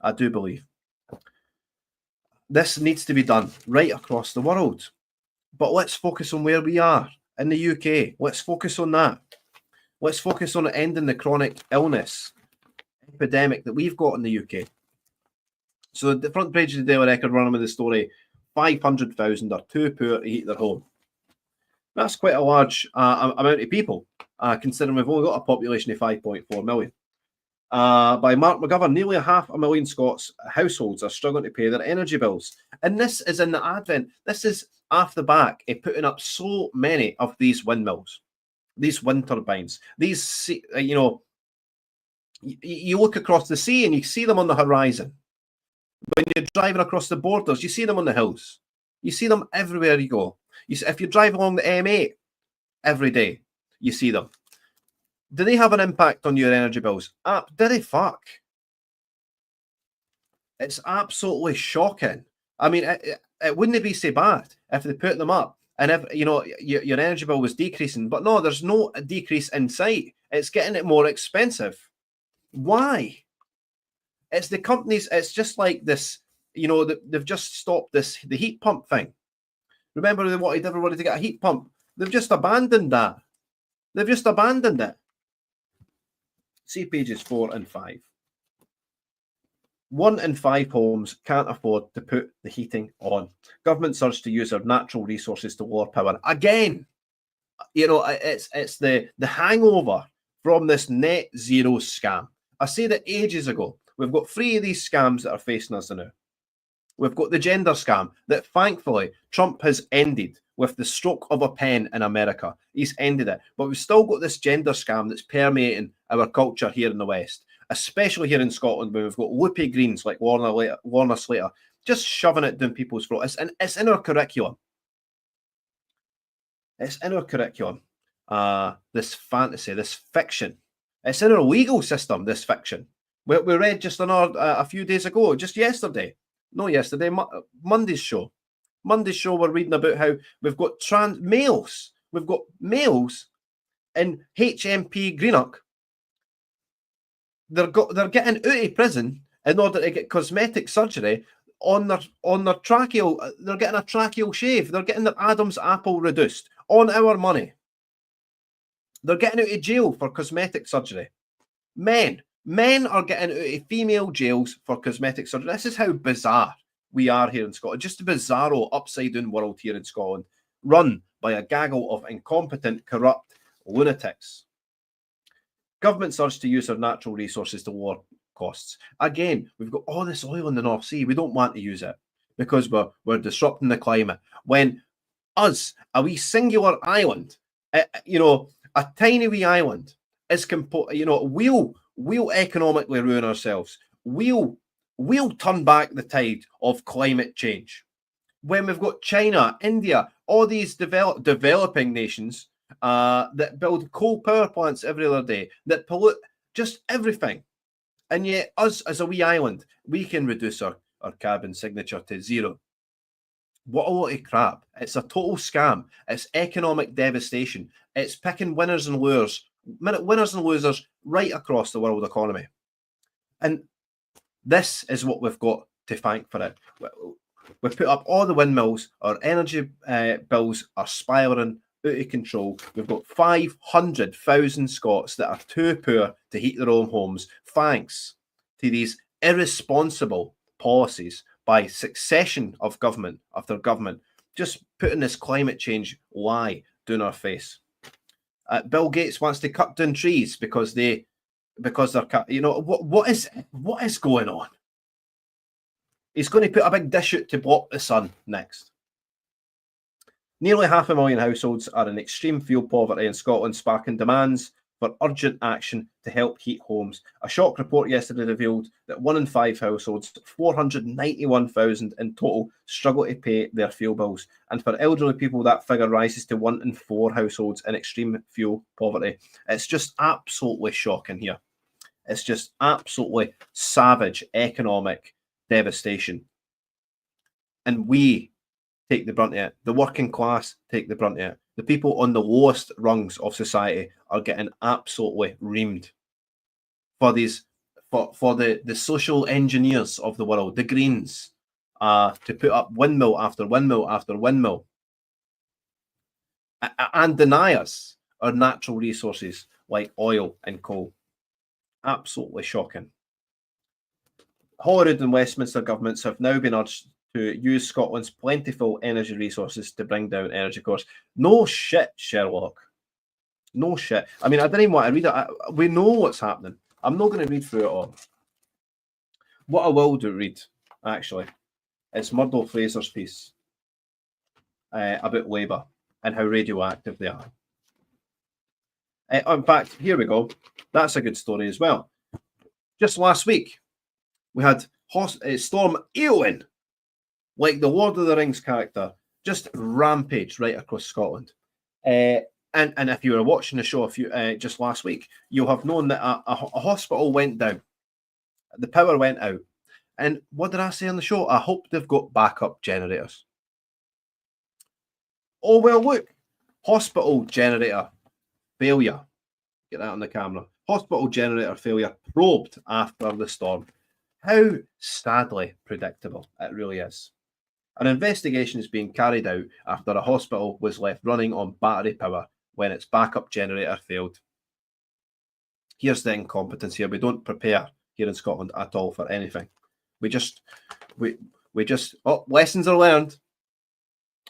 I do believe. This needs to be done right across the world. But let's focus on where we are in the UK. Let's focus on that. Let's focus on ending the chronic illness epidemic that we've got in the UK. So the front page of the Daily Record running with the story, 500,000 are too poor to heat their home. That's quite a large amount of people, considering we've only got a population of 5.4 million. By Mark McGovern, nearly 500,000 Scots households are struggling to pay their energy bills. And this is in the advent. This is off the back of putting up so many of these windmills, these wind turbines, these, you know, you look across the sea and you see them on the horizon. When you're driving across the borders, you see them on the hills. You see them everywhere you go. If you drive along the M8 every day, you see them. Do they have an impact on your energy bills? Do they? Fuck. It's absolutely shocking. I mean, it wouldn't be so bad if they put them up and if, you know, your energy bill was decreasing. But no, there's no decrease in sight. It's getting it more expensive. Why? It's the companies. It's just like this, you know, they've just stopped the heat pump thing. Remember, they wanted everybody to get a heat pump. They've just abandoned that. They've just abandoned it. See pages 4 and 5. 1 in 5 homes can't afford to put the heating on. Governments urge to use their natural resources to lower power. Again, you know, it's the hangover from this net zero scam. I said it ages ago. We've got 3 of these scams that are facing us now. We've got the gender scam that thankfully Trump has ended with the stroke of a pen in America. He's ended it. But we've still got this gender scam that's permeating our culture here in the West, especially here in Scotland, where we've got loopy greens like Lorna Slater just shoving it down people's throats. It's in our curriculum. It's in our curriculum. This fantasy, this fiction. It's in our legal system, this fiction. We read just a few days ago, just yesterday. No, yesterday, Monday's show. Monday's show, we're reading about how we've got males. We've got males in HMP Greenock. They're getting out of prison in order to get cosmetic surgery on their tracheal. They're getting a tracheal shave. They're getting their Adam's apple reduced on our money. They're getting out of jail for cosmetic surgery. Men are getting out of female jails for cosmetic surgery. This is how bizarre we are here in Scotland. Just a bizarro, upside-down world here in Scotland, run by a gaggle of incompetent, corrupt lunatics. Governments urge to use their natural resources to lower costs. Again, we've got all this oil in the North Sea. We don't want to use it because we're disrupting the climate. When us, a wee singular island, you know, a tiny wee island, is you know, we'll economically ruin ourselves. We'll turn back the tide of climate change. When we've got China, India, all these developing nations that build coal power plants every other day, that pollute just everything. And yet us as a wee island, we can reduce our carbon signature to 0. What a lot of crap. It's a total scam. It's economic devastation. It's picking winners and losers right across the world economy. And this is what we've got to thank for it. We've put up all the windmills. Our energy bills are spiralling out of control. We've got 500,000 Scots that are too poor to heat their own homes, thanks to these irresponsible policies by succession of government after government, just putting this climate change lie down our face. Bill Gates wants to cut down trees because they're, you know, what is going on? He's going to put a big dish out to block the sun next. Nearly 500,000 households are in extreme fuel poverty in Scotland, sparking demands for urgent action to help heat homes. A shock report yesterday revealed that 1 in 5 households, 491,000 in total, struggle to pay their fuel bills. And for elderly people, that figure rises to 1 in 4 households in extreme fuel poverty. It's just absolutely shocking here. It's just absolutely savage economic devastation. And we take the brunt of it. The working class take the brunt of it. The people on the lowest rungs of society are getting absolutely reamed for these, for the social engineers of the world, the Greens, to put up windmill after windmill after windmill and deny us our natural resources like oil and coal. Absolutely shocking. Holyrood and Westminster governments have now been urged to use Scotland's plentiful energy resources to bring down energy costs. No shit, Sherlock. No shit. I mean, I didn't even want to read it. We know what's happening. I'm not going to read through it all. What I will do read, actually, It's Murdo Fraser's piece about Labour and how radioactive they are. In fact, here we go. That's a good story as well. Just last week, we had Storm Eowyn, like the Lord of the Rings character, just rampage right across Scotland. And if you were watching the show just last week, you'll have known that a hospital went down. The power went out. And what did I say on the show? I hope they've got backup generators. Oh, well, look. Hospital generator failure. Get that on the camera. Hospital generator failure probed after the storm. How sadly predictable it really is. An investigation is being carried out after a hospital was left running on battery power when its backup generator failed. Here's the incompetence here. We don't prepare here in Scotland at all for anything. We just lessons are learned.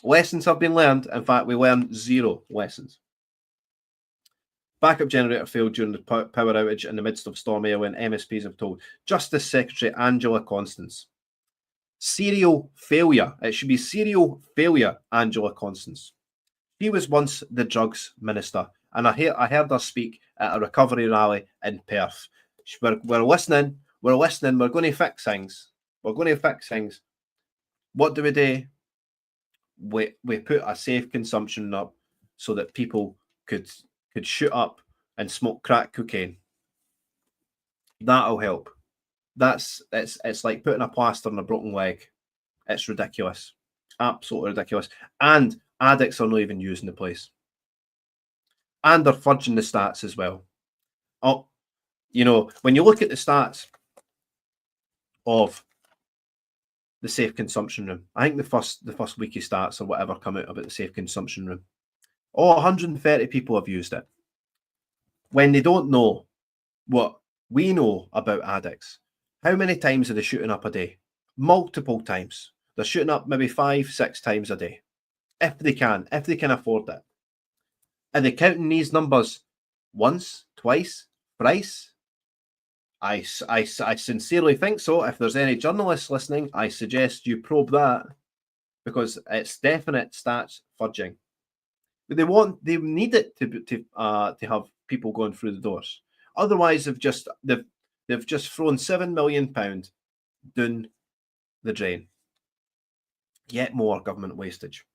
Lessons have been learned. In fact, we learned 0 lessons. Backup generator failed during the power outage in the midst of Storm Eowyn, MSPs have told Justice Secretary Angela Constance. Serial failure. It should be serial failure, Angela Constance. She was once the drugs minister, and I heard her speak at a recovery rally in Perth. We're listening. We're listening. We're going to fix things. We're going to fix things. What do? We put a safe consumption up so that people could shoot up and smoke crack cocaine. That'll help. It's like putting a plaster on a broken leg. It's ridiculous. Absolutely ridiculous. And addicts are not even using the place. And they're fudging the stats as well. Oh, you know, when you look at the stats of the safe consumption room, I think the first wiki stats or whatever come out about the safe consumption room. 130 people have used it. When they don't know what we know about addicts, how many times are they shooting up a day? Multiple times. They're shooting up maybe 5-6 times a day. If they can afford it. Are they counting these numbers once, twice, thrice? I sincerely think so. If there's any journalists listening, I suggest you probe that, because it's definite stats fudging. But they need it to have people going through the doors. Otherwise, they've just thrown £7 million down the drain. Yet more government wastage.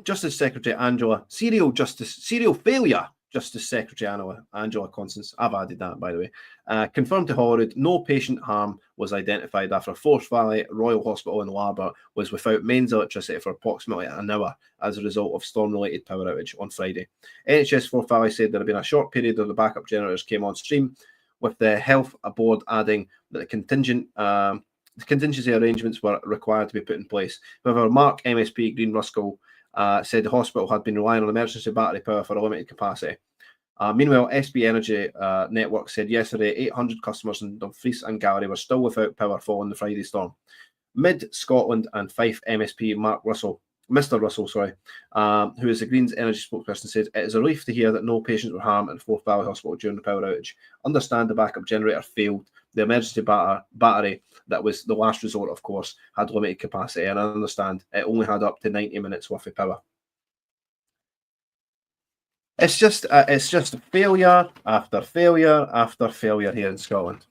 Justice Secretary Angela, serial failure. Justice Secretary Angela Constance, I've added that by the way, confirmed to Holyrood no patient harm was identified after Forth Valley Royal Hospital in Larbar was without mains electricity for approximately an hour as a result of storm-related power outage on Friday. NHS Forth Valley said there had been a short period where the backup generators came on stream, with the health board adding that the contingency arrangements were required to be put in place. However, Mark MSP Green Ruskell said the hospital had been relying on emergency battery power for a limited capacity. Meanwhile, SB Energy Network said yesterday 800 customers in Dumfries and Gallery were still without power following the Friday storm. Mid-Scotland and Fife MSP Mr. Russell, who is the Greens Energy spokesperson, said it is a relief to hear that no patients were harmed at Forth Valley Hospital during the power outage. Understand the backup generator failed. The emergency battery, that was the last resort, of course, had limited capacity, and I understand it only had up to 90 minutes worth of power. It's just failure after failure after failure here in Scotland.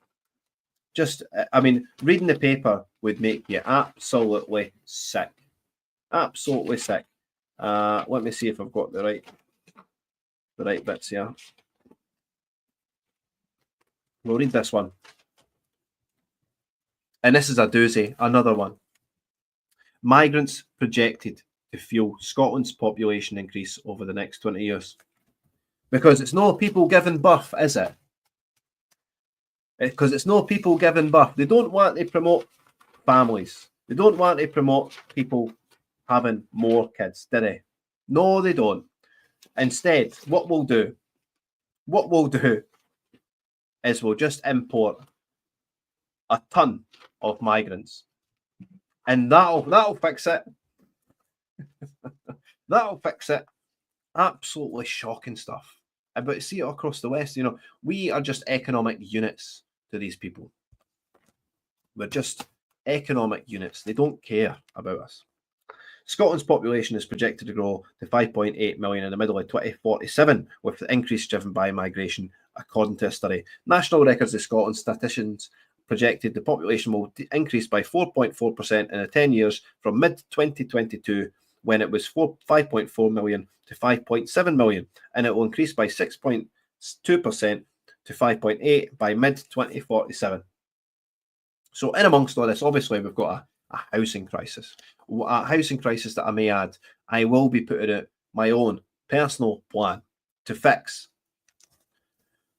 Reading the paper would make you absolutely sick. Absolutely sick. Let me see if I've got the right bits here. We'll read this one. And this is a doozy, another one. Migrants projected to fuel Scotland's population increase over the next 20 years. Because it's no people giving birth, is it? Because it's no people giving birth. They don't want to promote families. They don't want to promote people having more kids, do they? No, they don't. Instead, what we'll do is we'll just import a ton of migrants, and that'll fix it. That'll fix it. Absolutely shocking stuff. But see it across the West. You know, we are just economic units to these people. We're just economic units. They don't care about us. Scotland's population is projected to grow to 5.8 million in the middle of 2047, with the increase driven by migration, according to a study. National Records of Scotland statisticians projected the population will increase by 4.4% in the 10 years from mid-2022, when it was 5.4 million to 5.7 million, and it will increase by 6.2% to 5.8 by mid-2047. So in amongst all this, obviously, we've got a housing crisis. A housing crisis that I may add, I will be putting out my own personal plan to fix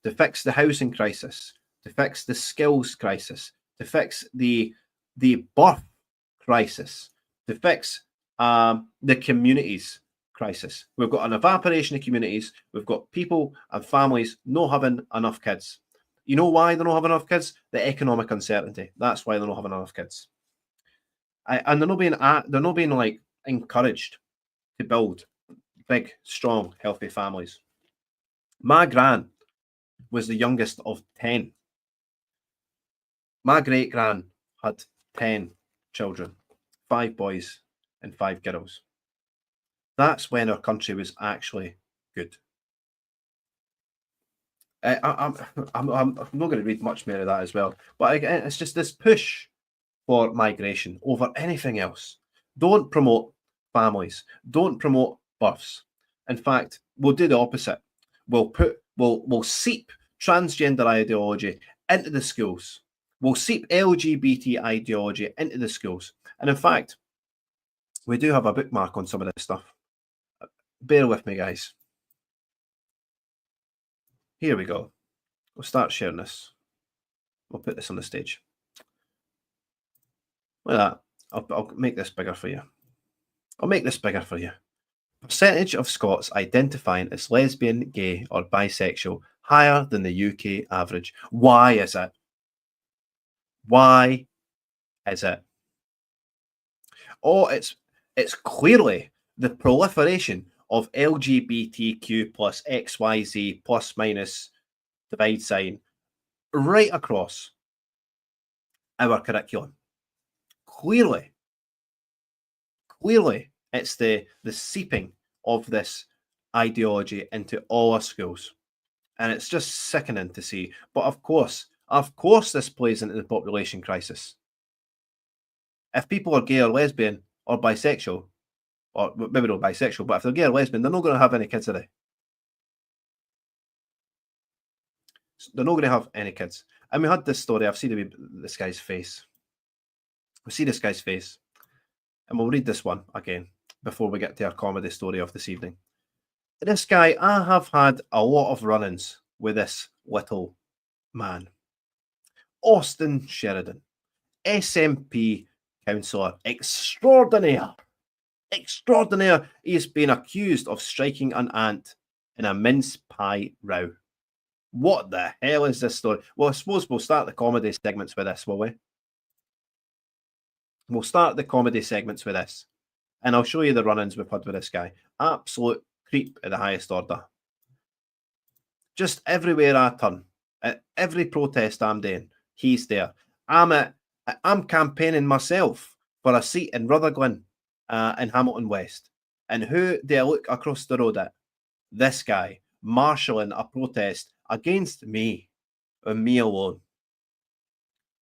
the housing crisis, to fix the skills crisis, to fix the birth crisis, to fix the communities crisis. We've got an evaporation of communities. We've got people and families not having enough kids. You know why they don't have enough kids? The economic uncertainty. That's why they're not having enough kids. And they're not being like encouraged to build big, strong, healthy families. My gran was the youngest of 10. My great gran had 10 children, 5 boys and 5 girls. That's when our country was actually good. I'm not going to read much more of that as well, but again, it's just this push for migration over anything else. Don't promote families. Don't promote births. In fact, we'll do the opposite. We'll seep transgender ideology into the schools. We'll seep LGBT ideology into the schools. And in fact, we do have a bookmark on some of this stuff. Bear with me, guys. Here we go. We'll start sharing this. We'll put this on the stage. Look at that. I'll make this bigger for you. I'll make this bigger for you. Percentage of Scots identifying as lesbian, gay, or bisexual higher than the UK average. Why is it? Why is it? Oh, it's clearly the proliferation of LGBTQ plus XYZ plus minus divide sign right across our curriculum. Clearly, it's the seeping of this ideology into all our schools. And it's just sickening to see. But of course, this plays into the population crisis. If people are gay or lesbian or bisexual, or maybe not bisexual, but if they're gay or lesbian, they're not going to have any kids, are they? They're not going to have any kids. And we had this story. I've seen this guy's face. We see this guy's face. And we'll read this one again before we get to our comedy story of this evening. This guy, I have had a lot of run-ins with this little man. Austin Sheridan, SNP councillor extraordinaire. Extraordinaire. He's been accused of striking an ant in a mince pie row. What the hell is this story? Well, I suppose we'll start the comedy segments with this, will we? We'll start the comedy segments with this. And I'll show you the run-ins we've had with this guy. Absolute creep at the highest order. Just everywhere I turn, at every protest I'm doing, he's there. I'm campaigning myself for a seat in Rutherglen in Hamilton West. And who do I look across the road at? This guy, marshalling a protest against me, and me alone.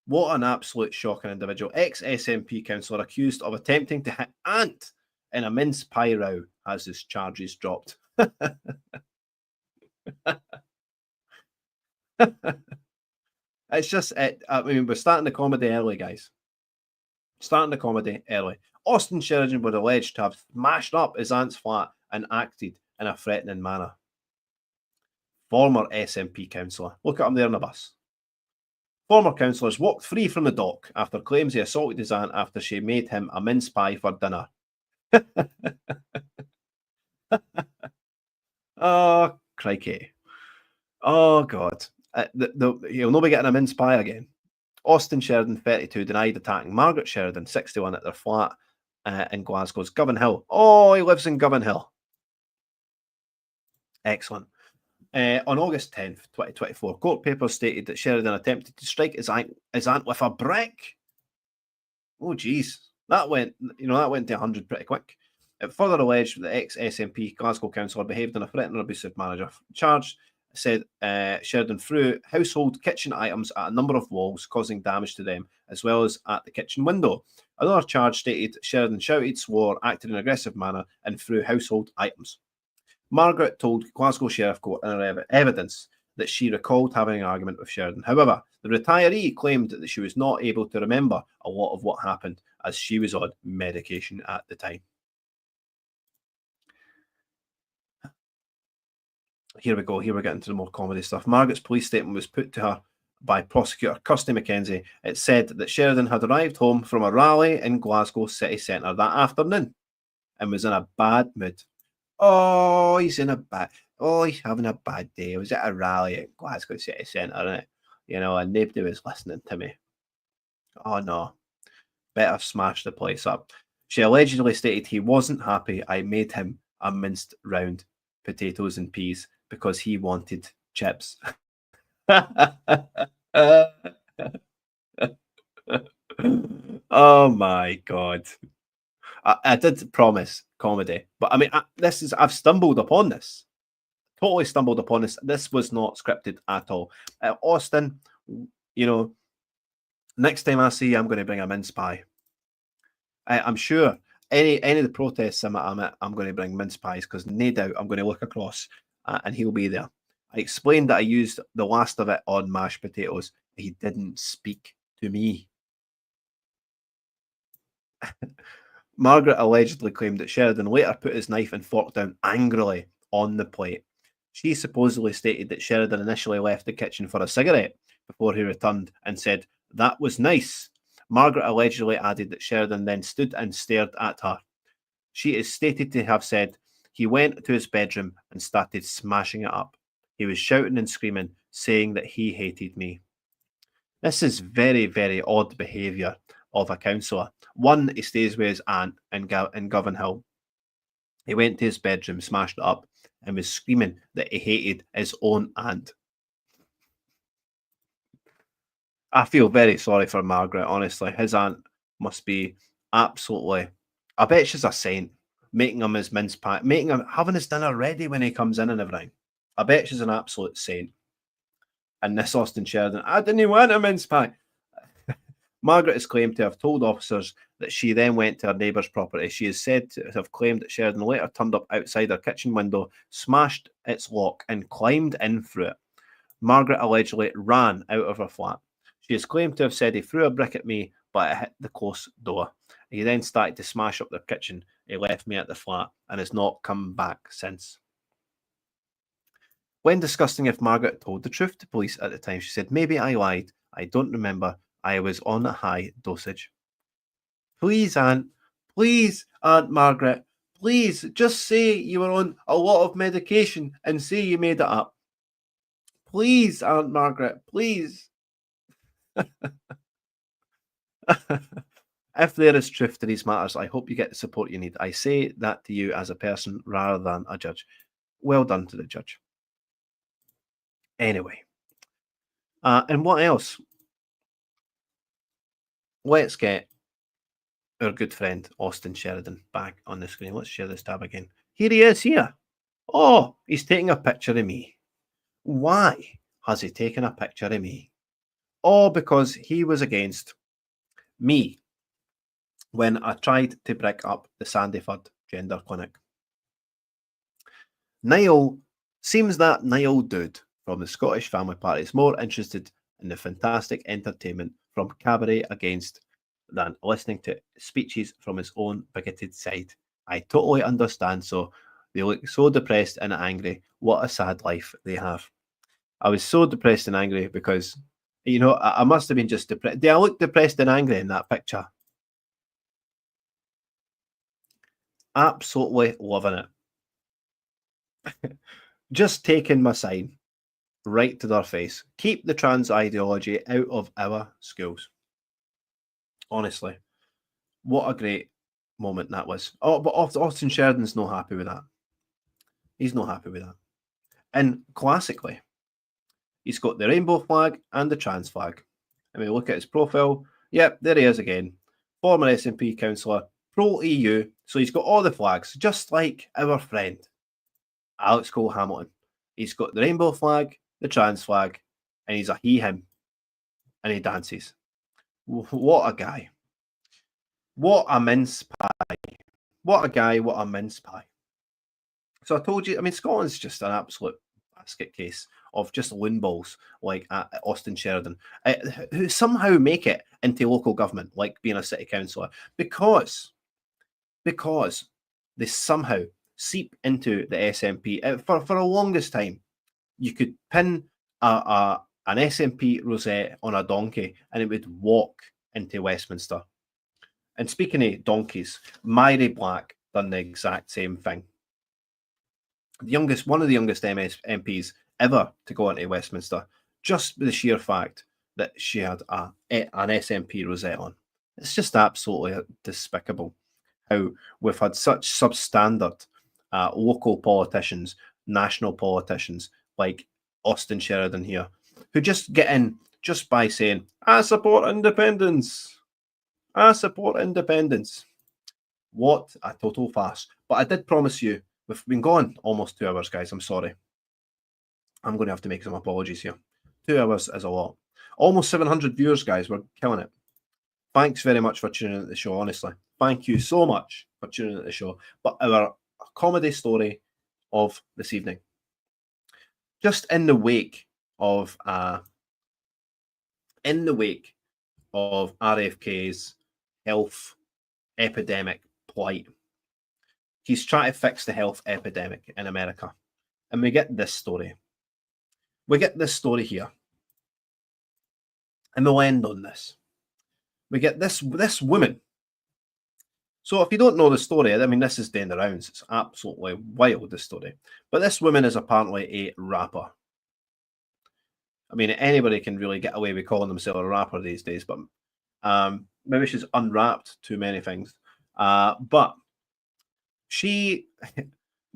What an absolute shocking individual. Ex-SNP councillor accused of attempting to hit ant in a mince pie row has his charges dropped. It's just, I mean, we're starting the comedy early, guys. Starting the comedy early. Austin Sheridan was alleged to have smashed up his aunt's flat and acted in a threatening manner. Former SNP councillor. Look at him there on the bus. Former councillors walked free from the dock after claims he assaulted his aunt after she made him a mince pie for dinner. Oh, crikey. Oh, God. He'll not be getting a mince pie again. Austin Sheridan, 32, denied attacking Margaret Sheridan, 61, at their flat in Glasgow's Govan Hill. Oh, he lives in Govan Hill. Excellent. On August 10th, 2024, court papers stated that Sheridan attempted to strike his aunt with a brick. Oh, geez. That went to 100 pretty quick. It further alleged that the ex-SNP Glasgow councillor behaved in a threatening, abusive manner. Charged said Sheridan threw household kitchen items at a number of walls, causing damage to them, as well as at the kitchen window. Another charge stated Sheridan shouted, swore, acted in an aggressive manner, and threw household items. Margaret told Glasgow Sheriff Court in her evidence that she recalled having an argument with Sheridan. However, the retiree claimed that she was not able to remember a lot of what happened as she was on medication at the time. Here we go. Here we're getting to the more comedy stuff. Margaret's police statement was put to her by prosecutor Kirsty McKenzie. It said that Sheridan had arrived home from a rally in Glasgow city centre that afternoon and was in a bad mood. Oh, he's having a bad day. I was at a rally at Glasgow city centre, and nobody was listening to me. Oh, no. Better smash the place up. She allegedly stated he wasn't happy I made him a minced round potatoes and peas because he wanted chips. Oh my God. I did promise comedy, but I mean, I've stumbled upon this. Totally stumbled upon this. This was not scripted at all. Austin, next time I see you, I'm going to bring a mince pie. I'm sure any of the protests I'm at, I'm going to bring mince pies because no doubt I'm going to look across and he'll be there. I explained that I used the last of it on mashed potatoes. He didn't speak to me. Margaret allegedly claimed that Sheridan later put his knife and fork down angrily on the plate. She supposedly stated that Sheridan initially left the kitchen for a cigarette before he returned and said, "That was nice." Margaret allegedly added that Sheridan then stood and stared at her. She is stated to have said he went to his bedroom and started smashing it up. He was shouting and screaming, saying that he hated me. This is very, very odd behaviour of a councillor. One, he stays with his aunt in Govan Hill. He went to his bedroom, smashed it up, and was screaming that he hated his own aunt. I feel very sorry for Margaret, honestly. His aunt must be absolutely... I bet she's a saint, making him his mince pie, having his dinner ready when he comes in and everything. I bet she's an absolute saint. And this Austin Sheridan, I didn't want a mince pie. Margaret is claimed to have told officers that she then went to her neighbour's property. She is said to have claimed that Sheridan later turned up outside her kitchen window, smashed its lock, and climbed in through it. Margaret allegedly ran out of her flat. She is claimed to have said he threw a brick at me, but it hit the closed door. He then started to smash up their kitchen. He left me at the flat and has not come back since. When discussing if Margaret told the truth to police at the time, she said, "Maybe I lied. I don't remember. I was on a high dosage." Please, Aunt Margaret, please just say you were on a lot of medication and say you made it up. Please, Aunt Margaret, please. If there is truth to these matters, I hope you get the support you need. I say that to you as a person rather than a judge. Well done to the judge. Anyway, and what else? Let's get our good friend Austin Sheridan back on the screen. Let's share this tab again. Here he is here. Oh, he's taking a picture of me. Why has he taken a picture of me? Oh, because he was against me when I tried to break up the Sandyford Gender Clinic. Seems that Niall dude from the Scottish Family Party is more interested in the fantastic entertainment from Cabaret Against than listening to speeches from his own bigoted side. I totally understand, so they look so depressed and angry. What a sad life they have. I was so depressed and angry because, I must have been just depressed. Do I look depressed and angry in that picture? Absolutely loving it. Just taking my sign right to their face. Keep the trans ideology out of our schools. Honestly, what a great moment that was. Oh, but Austin Sheridan's not happy with that. He's not happy with that. And classically, he's got the rainbow flag and the trans flag. And we look at his profile. Yep, there he is again. former SNP councillor, pro-EU, so he's got all the flags, just like our friend, Alex Cole-Hamilton. He's got the rainbow flag, the trans flag, and he's a he, him, and he dances. What a guy. What a mince pie. What a guy, what a mince pie. So I told you, I mean, Scotland's just an absolute basket case of just loon balls like Austin Sheridan, who somehow make it into local government, like being a city councillor, because they somehow seep into the SNP. For the longest time, you could pin an SNP rosette on a donkey and it would walk into Westminster. And speaking of donkeys, Mary Black done the exact same thing. One of the youngest MPs ever to go into Westminster, just with the sheer fact that she had an SNP rosette on. It's just absolutely despicable how we've had such substandard local politicians, national politicians like Austin Sheridan here, who just get in just by saying, I support independence. I support independence. What a total farce. But I did promise you, we've been gone almost 2 hours, guys. I'm sorry. I'm going to have to make some apologies here. 2 hours is a lot. Almost 700 viewers, guys. We're killing it. Thanks very much for tuning into the show, honestly. Thank you so much for tuning into the show. But our comedy story of this evening, just in the wake of RFK's health epidemic plight, he's trying to fix the health epidemic in America, and we get this story. We get this story here, and we'll end on this. We get this woman. So if you don't know the story, I mean, this is doing the rounds. It's absolutely wild, this story. But this woman is apparently a rapper. I mean, anybody can really get away with calling themselves a rapper these days, but maybe she's unwrapped too many things. But she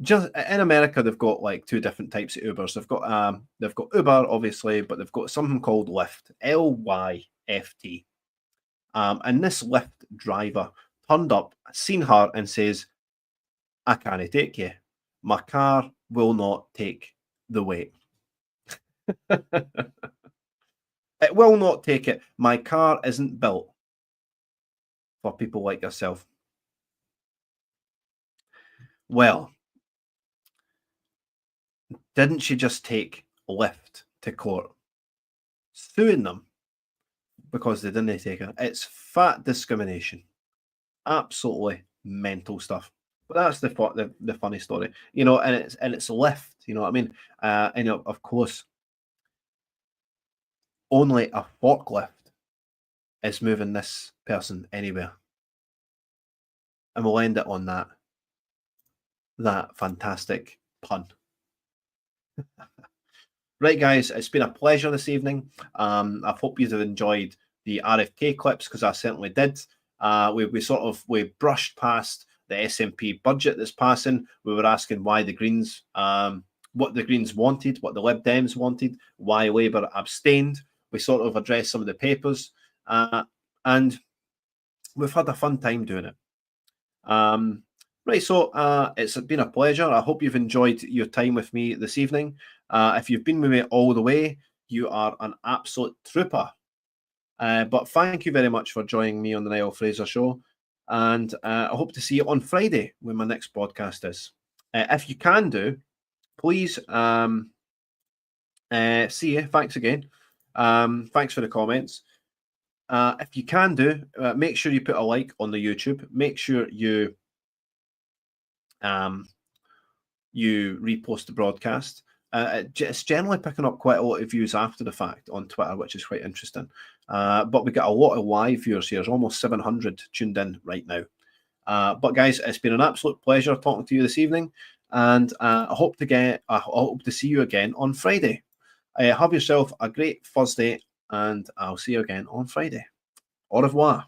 just in America, they've got like two different types of Ubers. They've got Uber, obviously, but they've got something called Lyft, Lyft. And this Lyft driver turned up, seen her, and says, I can't take you. My car will not take the weight. It will not take it. My car isn't built for people like yourself. Well, didn't she just take Lyft to court, suing them because they didn't take her? It's fat discrimination. Absolutely mental stuff. But that's the funny story, you know. And it's Lyft, you know what I mean? And you know, of course, only a forklift is moving this person anywhere. And we'll end it on that fantastic pun. Right, guys, it's been a pleasure this evening. I hope you have enjoyed the RFK clips, because I certainly did. We brushed past the SNP budget that's passing. We were asking why the Greens, what the Greens wanted, what the Lib Dems wanted, why Labour abstained. We sort of addressed some of the papers, and we've had a fun time doing it. Right, so it's been a pleasure. I hope you've enjoyed your time with me this evening. If you've been with me all the way, you are an absolute trooper. But thank you very much for joining me on the Niall Fraser Show. And I hope to see you on Friday when my next podcast is. If you can do, please see you. Thanks again. Thanks for the comments. If you can do, make sure you put a like on the YouTube. Make sure you repost the broadcast. It's generally picking up quite a lot of views after the fact on Twitter, which is quite interesting. But we got a lot of live viewers here. There's almost 700 tuned in right now. But guys, it's been an absolute pleasure talking to you this evening, and I hope to see you again on Friday. Have yourself a great Thursday, and I'll see you again on Friday. Au revoir.